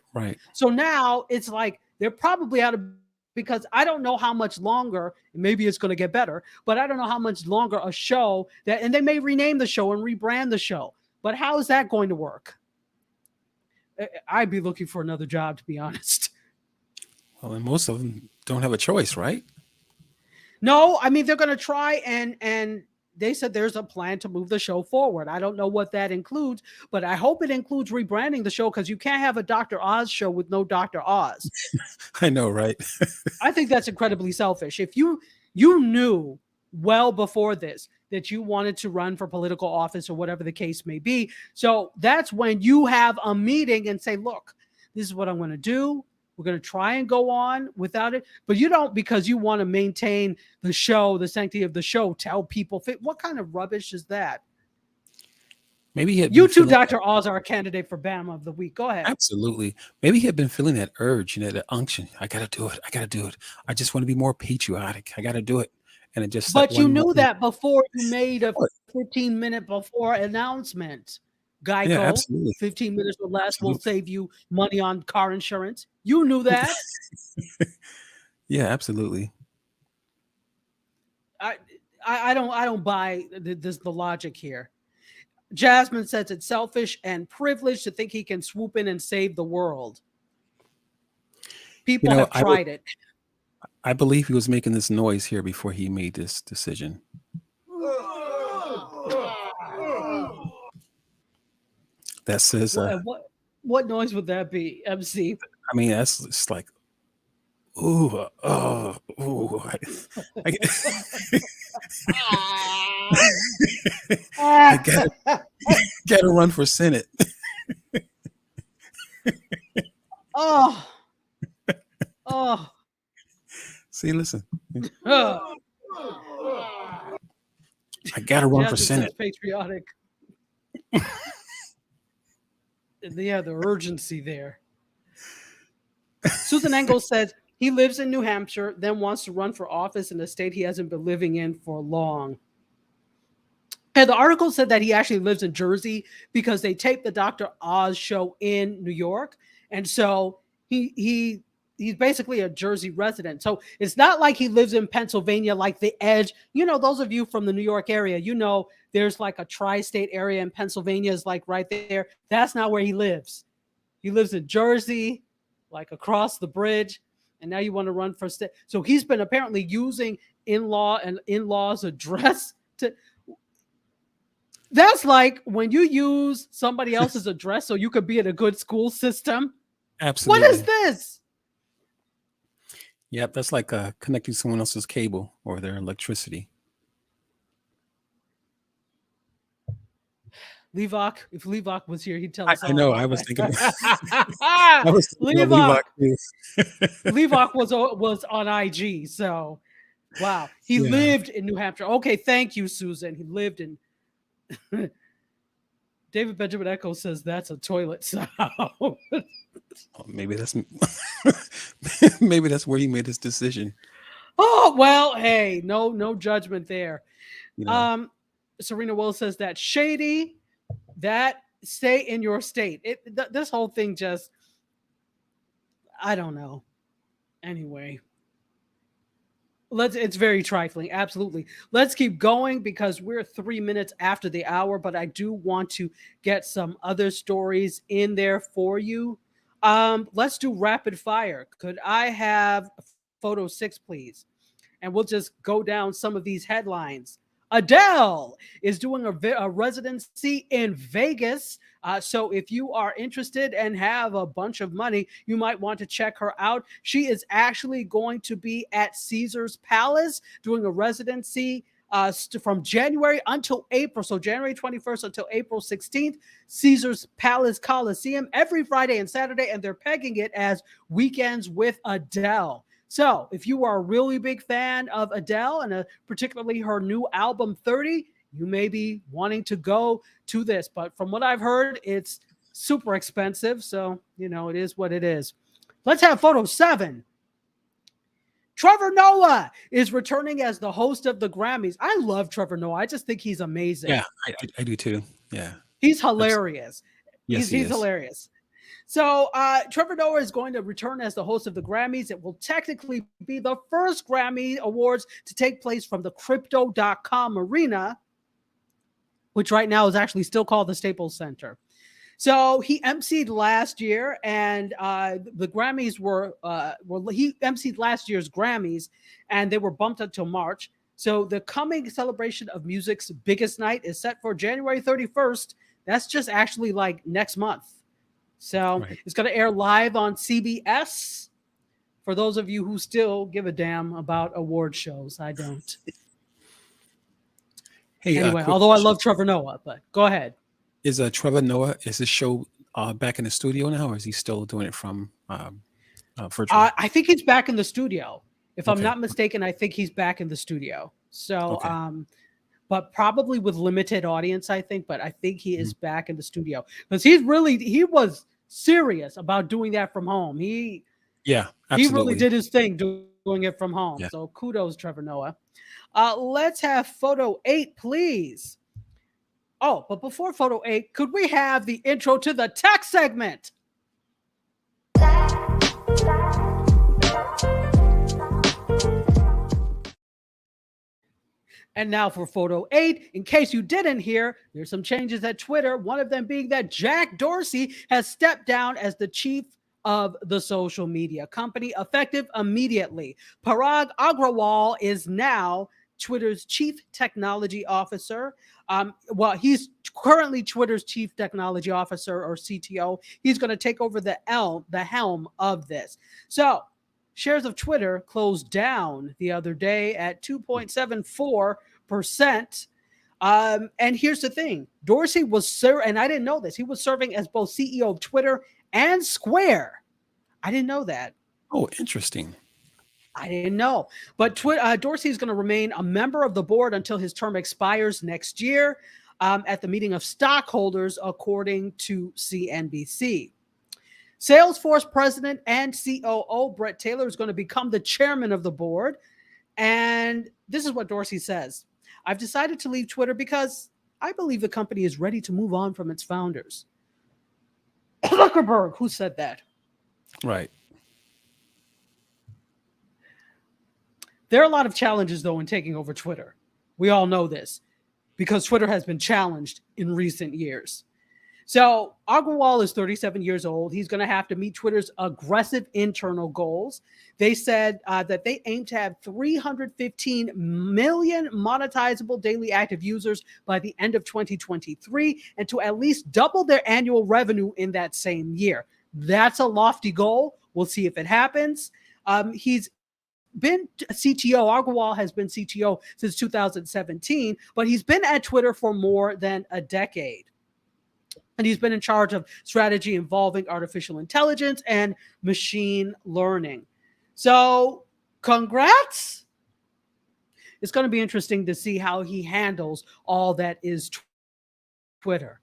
So now it's like they're probably out of, because I don't know how much longer, maybe it's going to get better, but I don't know how much longer a show that, and they may rename the show and rebrand the show, but how is that going to work? I'd be looking for another job, to be honest. Well, and most of them don't have a choice, right? No, I mean, they're going to try, and they said there's a plan to move the show forward. I don't know what that includes, but I hope it includes rebranding the show, because you can't have a Dr. Oz show with no Dr. Oz. I know, right? I think that's incredibly selfish. If you knew well before this that you wanted to run for political office or whatever the case may be, so that's when you have a meeting and say, look, this is what I'm going to do. We're going to try and go on without it. But you don't, because you want to maintain the show, the sanctity of the show, tell people, what kind of rubbish is that? Maybe he had you too, Dr. Oz, are a candidate for Bama of the Week. Go ahead. Absolutely. Maybe he had been feeling that urge, that unction. I got to do it. I just want to be more patriotic. I got to do it. And it just. But you knew that before you made a 15-minute before announcement. Geico, yeah, absolutely. 15 minutes or less will save you money on car insurance. You knew that. Yeah, absolutely. I don't buy the logic here. Jasmine says it's selfish and privileged to think he can swoop in and save the world. People have tried it. I believe he was making this noise here before he made this decision. that says, What noise would that be, MC? I mean, that's it's like, ooh, oh, ooh. I, I gotta run for Senate. Oh, oh. See, listen, Oh. I gotta run for Jasmine Senate. says patriotic. Yeah, the urgency there. Susan Engel says he lives in New Hampshire, then wants to run for office in a state he hasn't been living in for long. And the article said that he actually lives in Jersey because they taped the Dr. Oz show in New York. And so he's basically a Jersey resident. So it's not like he lives in Pennsylvania, like the edge. You know, those of you from the New York area, you know, there's like a tri-state area and Pennsylvania is like right there. That's not where he lives. He lives in Jersey, like across the bridge. And now you want to run for state. So he's been apparently using in-law and in-law's address to. That's like when you use somebody else's address so you could be in a good school system. Absolutely. What is this? Yep, that's like connecting someone else's cable or their electricity. Levoc, if Levoc was here, he'd tell us. I know. I was thinking. I was thinking Levoc. Levoc was on IG. So, wow, he Yeah. lived in New Hampshire. Okay, thank you, Susan. He lived in. David Benjamin Echo says that's a toilet sound. Oh, maybe that's maybe that's where he made his decision. Oh well, hey, no judgment there. You know? Serena Will says that shady. That stay in your state. This whole thing just, I don't know. Anyway, it's very trifling. Absolutely. Let's keep going because we're 3 minutes after the hour, but I do want to get some other stories in there for you. Let's do rapid fire. Could I have photo 6, please? And we'll just go down some of these headlines. Adele is doing a residency in Vegas. So if you are interested and have a bunch of money, you might want to check her out. She is actually going to be at Caesar's Palace doing a residency from January until April. So January 21st until April 16th, Caesar's Palace Coliseum every Friday and Saturday. And they're pegging it as Weekends with Adele. So if you are a really big fan of Adele and particularly her new album 30, you may be wanting to go to this. But from what I've heard, it's super expensive. So, you know, it is what it is. Let's have photo 7. Trevor Noah is returning as the host of the Grammys. I love Trevor Noah. I just think he's amazing. Yeah, I do too. Yeah. He's hilarious. Yes, he's hilarious. So Trevor Noah is going to return as the host of the Grammys. It will technically be the first Grammy Awards to take place from the Crypto.com arena, which right now is actually still called the Staples Center. So he emceed last year, and the Grammys he emceed last year's Grammys, and they were bumped until March. So the coming celebration of music's biggest night is set for January 31st. That's just actually like next month. So right. It's going to air live on CBS. For those of you who still give a damn about award shows, I don't. Hey, anyway, although I love Trevor Noah, but go ahead. Is Trevor Noah, is his show back in the studio now, or is he still doing it from virtual? I think he's back in the studio. If I'm not mistaken, I think he's back in the studio. So, but probably with limited audience, I think. But I think he is back in the studio because he was serious about doing that from home. He really did his thing doing it from home. Yeah. So kudos, Trevor Noah. Let's have photo 8, please. Oh, but before photo 8, could we have the intro to the tech segment? And now for photo 8, in case you didn't hear, there's some changes at Twitter. One of them being that Jack Dorsey has stepped down as the chief of the social media company, effective immediately. Parag Agrawal is now Twitter's chief technology officer. Well, he's currently Twitter's chief technology officer, or CTO. He's going to take over the helm of this. So shares of Twitter closed down the other day at 2.74%. And here's the thing. Dorsey was, and I didn't know this, he was serving as both CEO of Twitter and Square. I didn't know that. Oh, interesting. I didn't know. But Dorsey is going to remain a member of the board until his term expires next year at the meeting of stockholders, according to CNBC. Salesforce president and COO Brett Taylor is going to become the chairman of the board. And this is what Dorsey says. I've decided to leave Twitter because I believe the company is ready to move on from its founders. Zuckerberg, who said that? Right. There are a lot of challenges, though, in taking over Twitter. We all know this because Twitter has been challenged in recent years. So Agrawal is 37 years old. He's going to have to meet Twitter's aggressive internal goals. They said that they aim to have 315 million monetizable daily active users by the end of 2023 and to at least double their annual revenue in that same year. That's a lofty goal. We'll see if it happens. He's been CTO. Agrawal has been CTO since 2017, but he's been at Twitter for more than a decade. And he's been in charge of strategy involving artificial intelligence and machine learning. So, congrats. It's going to be interesting to see how he handles all that is Twitter.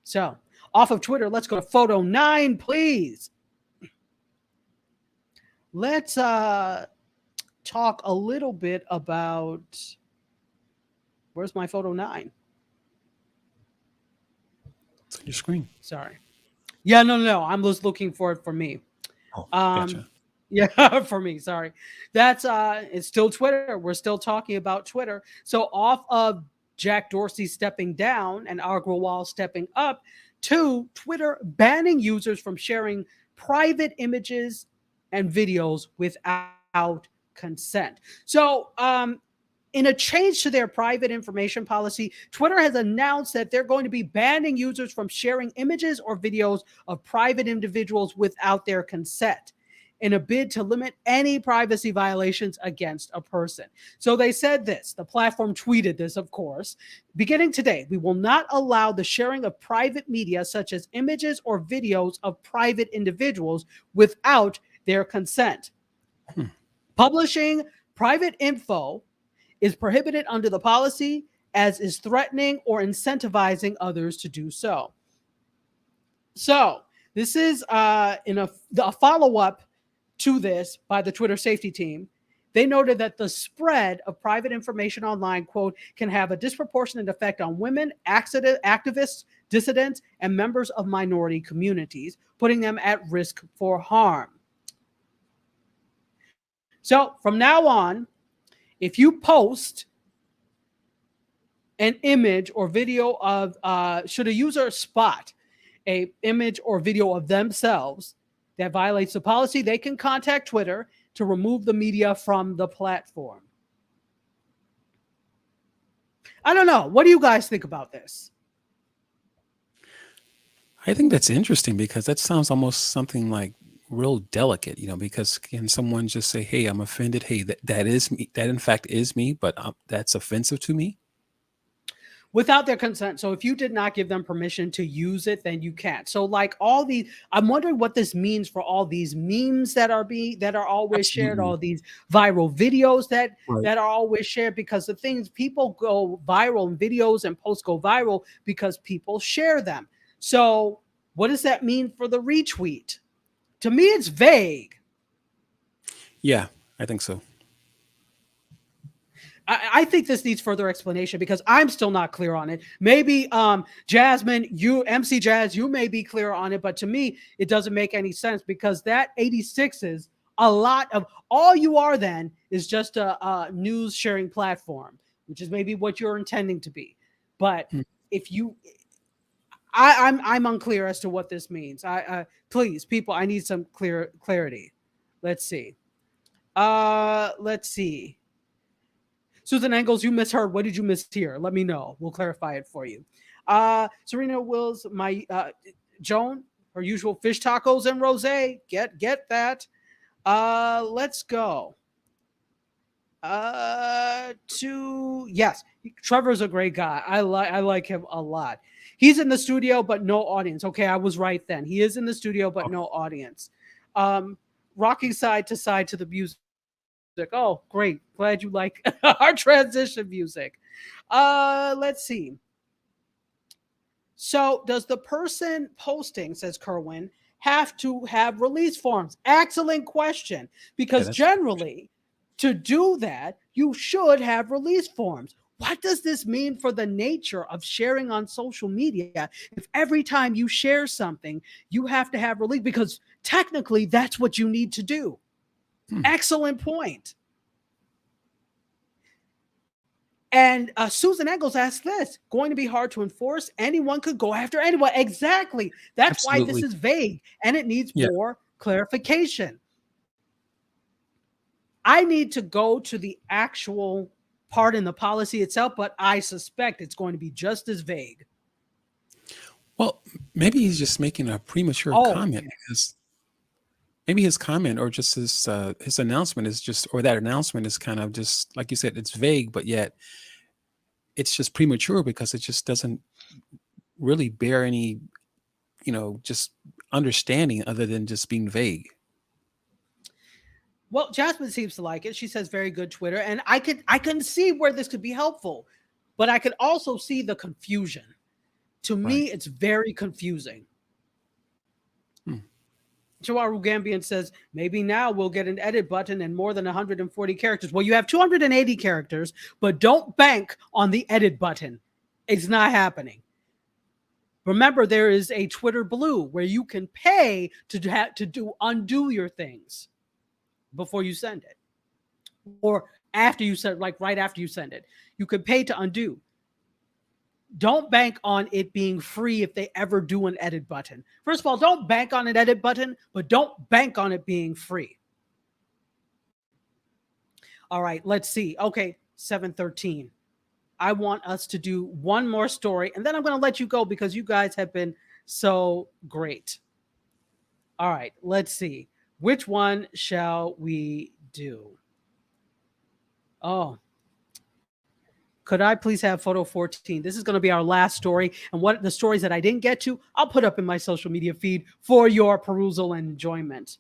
So, off of Twitter, let's go to photo 9, please. Let's talk a little bit about, where's my photo 9? It's on your screen. Sorry. Yeah, no. I'm just looking for it for me. Oh, gotcha. Yeah, for me. Sorry. That's it's still Twitter. We're still talking about Twitter. So off of Jack Dorsey stepping down and Agrawal stepping up to Twitter banning users from sharing private images and videos without consent. So, in a change to their private information policy, Twitter has announced that they're going to be banning users from sharing images or videos of private individuals without their consent in a bid to limit any privacy violations against a person. So they said this, the platform tweeted this, of course. Beginning today, we will not allow the sharing of private media, such as images or videos of private individuals, without their consent. Publishing private info is prohibited under the policy, as is threatening or incentivizing others to do so. So this is in a follow-up to this by the Twitter safety team. They noted that the spread of private information online, quote, can have a disproportionate effect on women, activists, dissidents, and members of minority communities, putting them at risk for harm. So from now on, if you post an image or video of, should a user spot an image or video of themselves that violates the policy, they can contact Twitter to remove the media from the platform. I don't know. What do you guys think about this? I think that's interesting because that sounds almost something like real delicate, because can someone just say, hey, I'm offended. Hey, that is me. That in fact is me, but that's offensive to me. Without their consent. So if you did not give them permission to use it, then you can't. So like all these, I'm wondering what this means for all these memes that are always shared, all these viral videos that are always shared, because the things, people go viral and videos and posts go viral because people share them. So what does that mean for the retweet? To me, it's vague. Yeah, I think so. I think this needs further explanation because I'm still not clear on it. Maybe Jasmine, MC Jazz, you may be clear on it, but to me, it doesn't make any sense because that 86 is a lot of, all you are then is just a news sharing platform, which is maybe what you're intending to be. But if you, I'm unclear as to what this means. Please, people, I need some clarity. Let's see. Susan Engels, you misheard. What did you mishear? Let me know. We'll clarify it for you. Serena Wills, my Joan, her usual fish tacos and rosé. Get that. Let's go. Yes, Trevor's a great guy. I like him a lot. He's in the studio but no audience. Okay, I was right then. He is in the studio but no audience. Rocking side to the music. Oh, great. Glad you like our transition music. Let's see. So does the person posting, says Kerwin, have to have release forms? Excellent question. Because generally, to do that, you should have release forms. What does this mean for the nature of sharing on social media? If every time you share something, you have to have release, because technically that's what you need to do. Excellent point. And Susan Engels asked this, going to be hard to enforce? Anyone could go after anyone. Exactly. That's why this is vague and it needs more clarification. I need to go to the actual part in the policy itself, but I suspect it's going to be just as vague. Well, maybe he's just making a premature comment, because maybe his comment or just his announcement is just, or that announcement is kind of just, like you said, it's vague, but yet it's just premature because it just doesn't really bear any, just understanding other than just being vague. Well, Jasmine seems to like it. She says, very good, Twitter. And I can see where this could be helpful, but I could also see the confusion. To me, it's very confusing. Chihuahua Gambian says, maybe now we'll get an edit button and more than 140 characters. Well, you have 280 characters, but don't bank on the edit button. It's not happening. Remember, there is a Twitter Blue where you can pay to undo your things before you send it, or after you send, like right after you send it. You can pay to undo. Don't bank on it being free if they ever do an edit button. First of all, don't bank on an edit button, but don't bank on it being free. All right, let's see. Okay, 7:13. I want us to do one more story, and then I'm going to let you go because you guys have been so great. All right, let's see. Which one shall we do? Oh, could I please have photo 14? This is going to be our last story. And what the stories that I didn't get to, I'll put up in my social media feed for your perusal and enjoyment.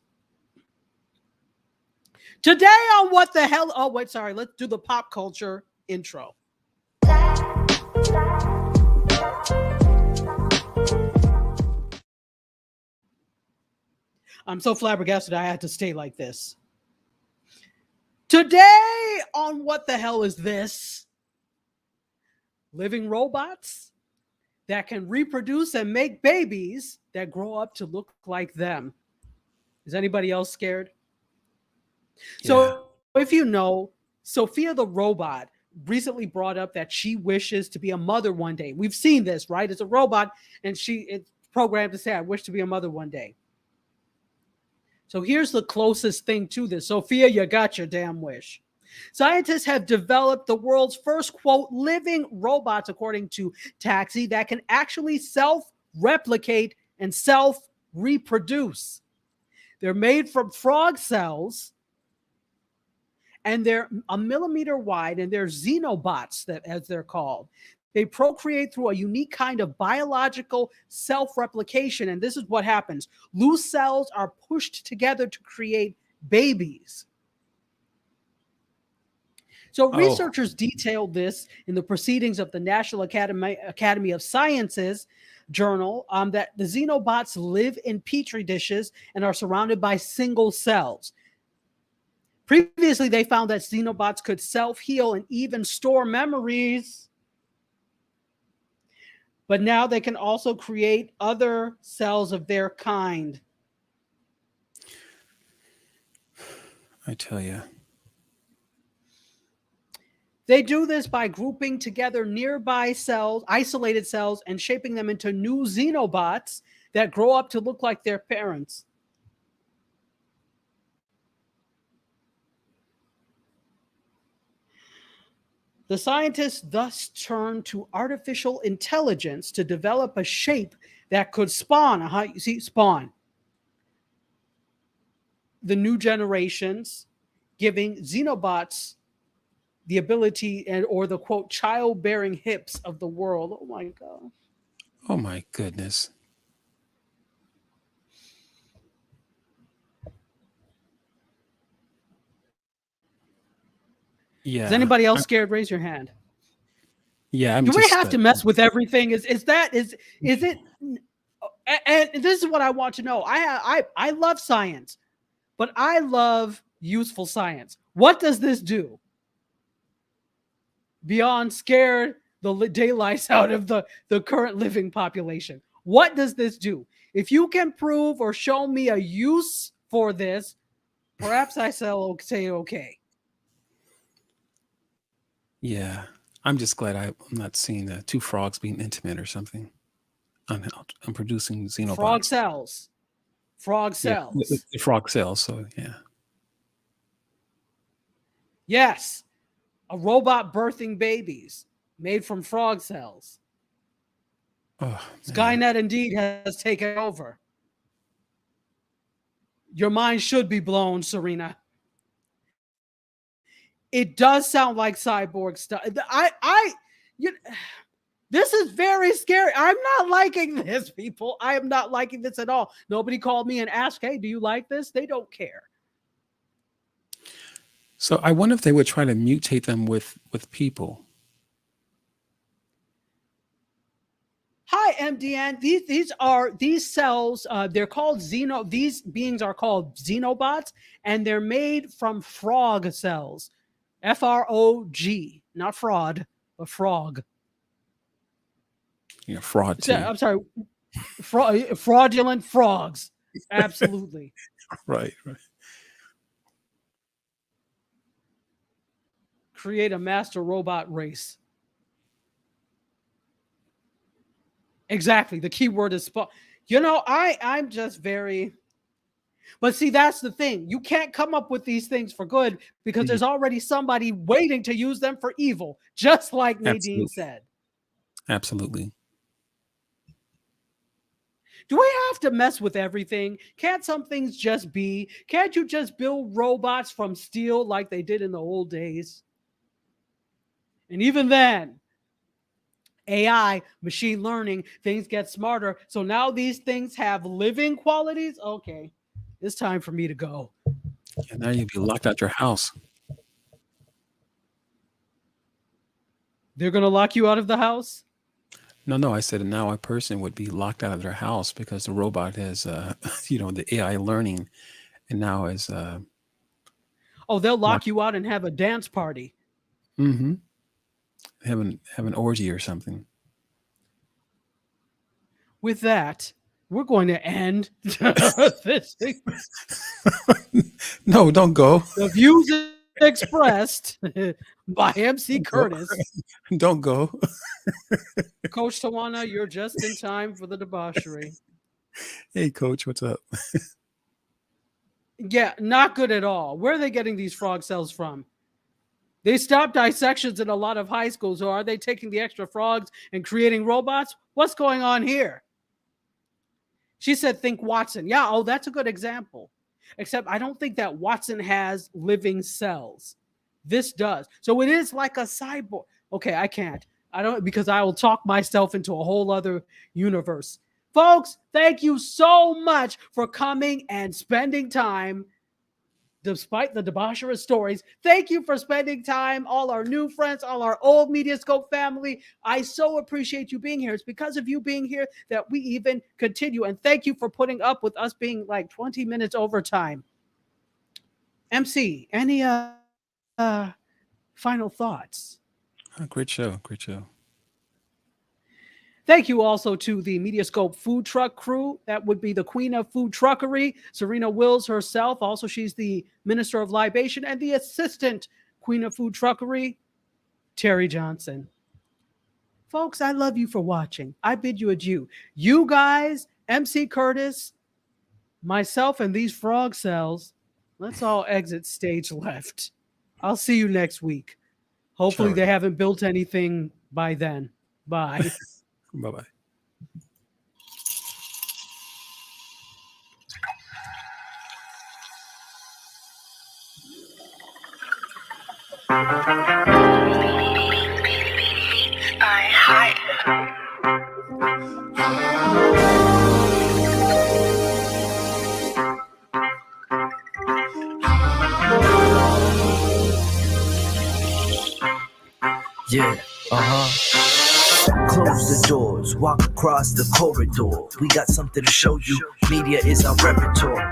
Today on What the Hell? Oh, wait, sorry. Let's do the pop culture intro. I'm so flabbergasted I had to stay like this. Today on What the Hell Is This? Living robots that can reproduce and make babies that grow up to look like them. Is anybody else scared? Yeah. So if you know, Sophia the robot recently brought up that she wishes to be a mother one day. We've seen this, right? It's a robot and it's programmed to say, I wish to be a mother one day. So here's the closest thing to this. Sophia, you got your damn wish. Scientists have developed the world's first, quote, living robots, according to Taxi, that can actually self-replicate and self-reproduce. They're made from frog cells, and they're a millimeter wide, and they're xenobots, that, as they're called. They procreate through a unique kind of biological self-replication, and this is what happens. Loose cells are pushed together to create babies. So researchers detailed this in the proceedings of the National Academy of Sciences journal, that the xenobots live in petri dishes and are surrounded by single cells. Previously, they found that xenobots could self-heal and even store memories. But now they can also create other cells of their kind. I tell you. They do this by grouping together nearby cells, isolated cells, and shaping them into new xenobots that grow up to look like their parents. The scientists thus turned to artificial intelligence to develop a shape that could spawn the new generations, giving xenobots the ability and or the quote childbearing hips of the world. Oh my god. Oh my goodness. Is Yeah. anybody else scared? Raise your hand. Yeah, I'm Do we just have to mess with everything? Is it? And this is what I want to know. I love science, but I love useful science. What does this do beyond scare the daylights out of the current living population? What does this do? If you can prove or show me a use for this, perhaps I say okay. Yeah. I'm just glad I'm not seeing two frogs being intimate or something. I'm producing Frog xenobots. cells. Frog Yeah, cells. the frog cells. So yeah. Yes. A robot birthing babies made from frog cells. Oh man. Skynet indeed has taken over. Your mind should be blown, Serena. It does sound like cyborg stuff. This is very scary. I'm not liking this, people. I am not liking this at all. Nobody called me and asked, hey, do you like this? They don't care. So I wonder if they would try to mutate them with people. Hi, MDN. These cells. They're called xeno. These beings are called xenobots, and they're made from frog cells. FROG, not fraud, but frog. Yeah, fraud too. I'm sorry, fraudulent frogs. Absolutely. Right. Create a master robot race. Exactly. The key word is I'm just very. But see, that's the thing. You can't come up with these things for good because there's already somebody waiting to use them for evil, just like Nadine said. Absolutely. Do we have to mess with everything? Can't some things just be? Can't you just build robots from steel like they did in the old days? And even then, AI, machine learning, things get smarter. So now these things have living qualities. Okay, it's time for me to go. And now you'd be locked out your house. They're going to lock you out of the house? No, I said now a person would be locked out of their house because the robot has, the AI learning, and now is. They'll lock you out and have a dance party. Mm-hmm. Have an orgy or something. With that, we're going to end this thing. No, don't go. The views expressed by MC Curtis. Don't go. Coach Tawana, you're just in time for the debauchery. Hey, Coach, what's up? Yeah, not good at all. Where are they getting these frog cells from? They stopped dissections in a lot of high schools, or are they taking the extra frogs and creating robots? What's going on here? She said, think Watson. Yeah, that's a good example. Except I don't think that Watson has living cells. This does. So it is like a cyborg. Okay, I can't. I don't, because I will talk myself into a whole other universe. Folks, thank you so much for coming and spending time. Despite the debaucherous stories, thank you for spending time, all our new friends, all our old MediaScope family. I so appreciate you being here. It's because of you being here that we even continue. And thank you for putting up with us being like 20 minutes overtime. MC, any final thoughts? Great show. Great show. Thank you also to the MediaScope food truck crew. That would be the queen of food truckery, Serena Wills herself. Also, she's the minister of libation, and the assistant queen of food truckery, Terry Johnson. Folks, I love you for watching. I bid you adieu. You guys, MC Curtis, myself, and these frog cells, let's all exit stage left. I'll see you next week. Hopefully Sure. they haven't built anything by then. Bye. Bye-bye. Yeah, Close the doors, walk across the corridor. We got something to show you. Media is our repertoire.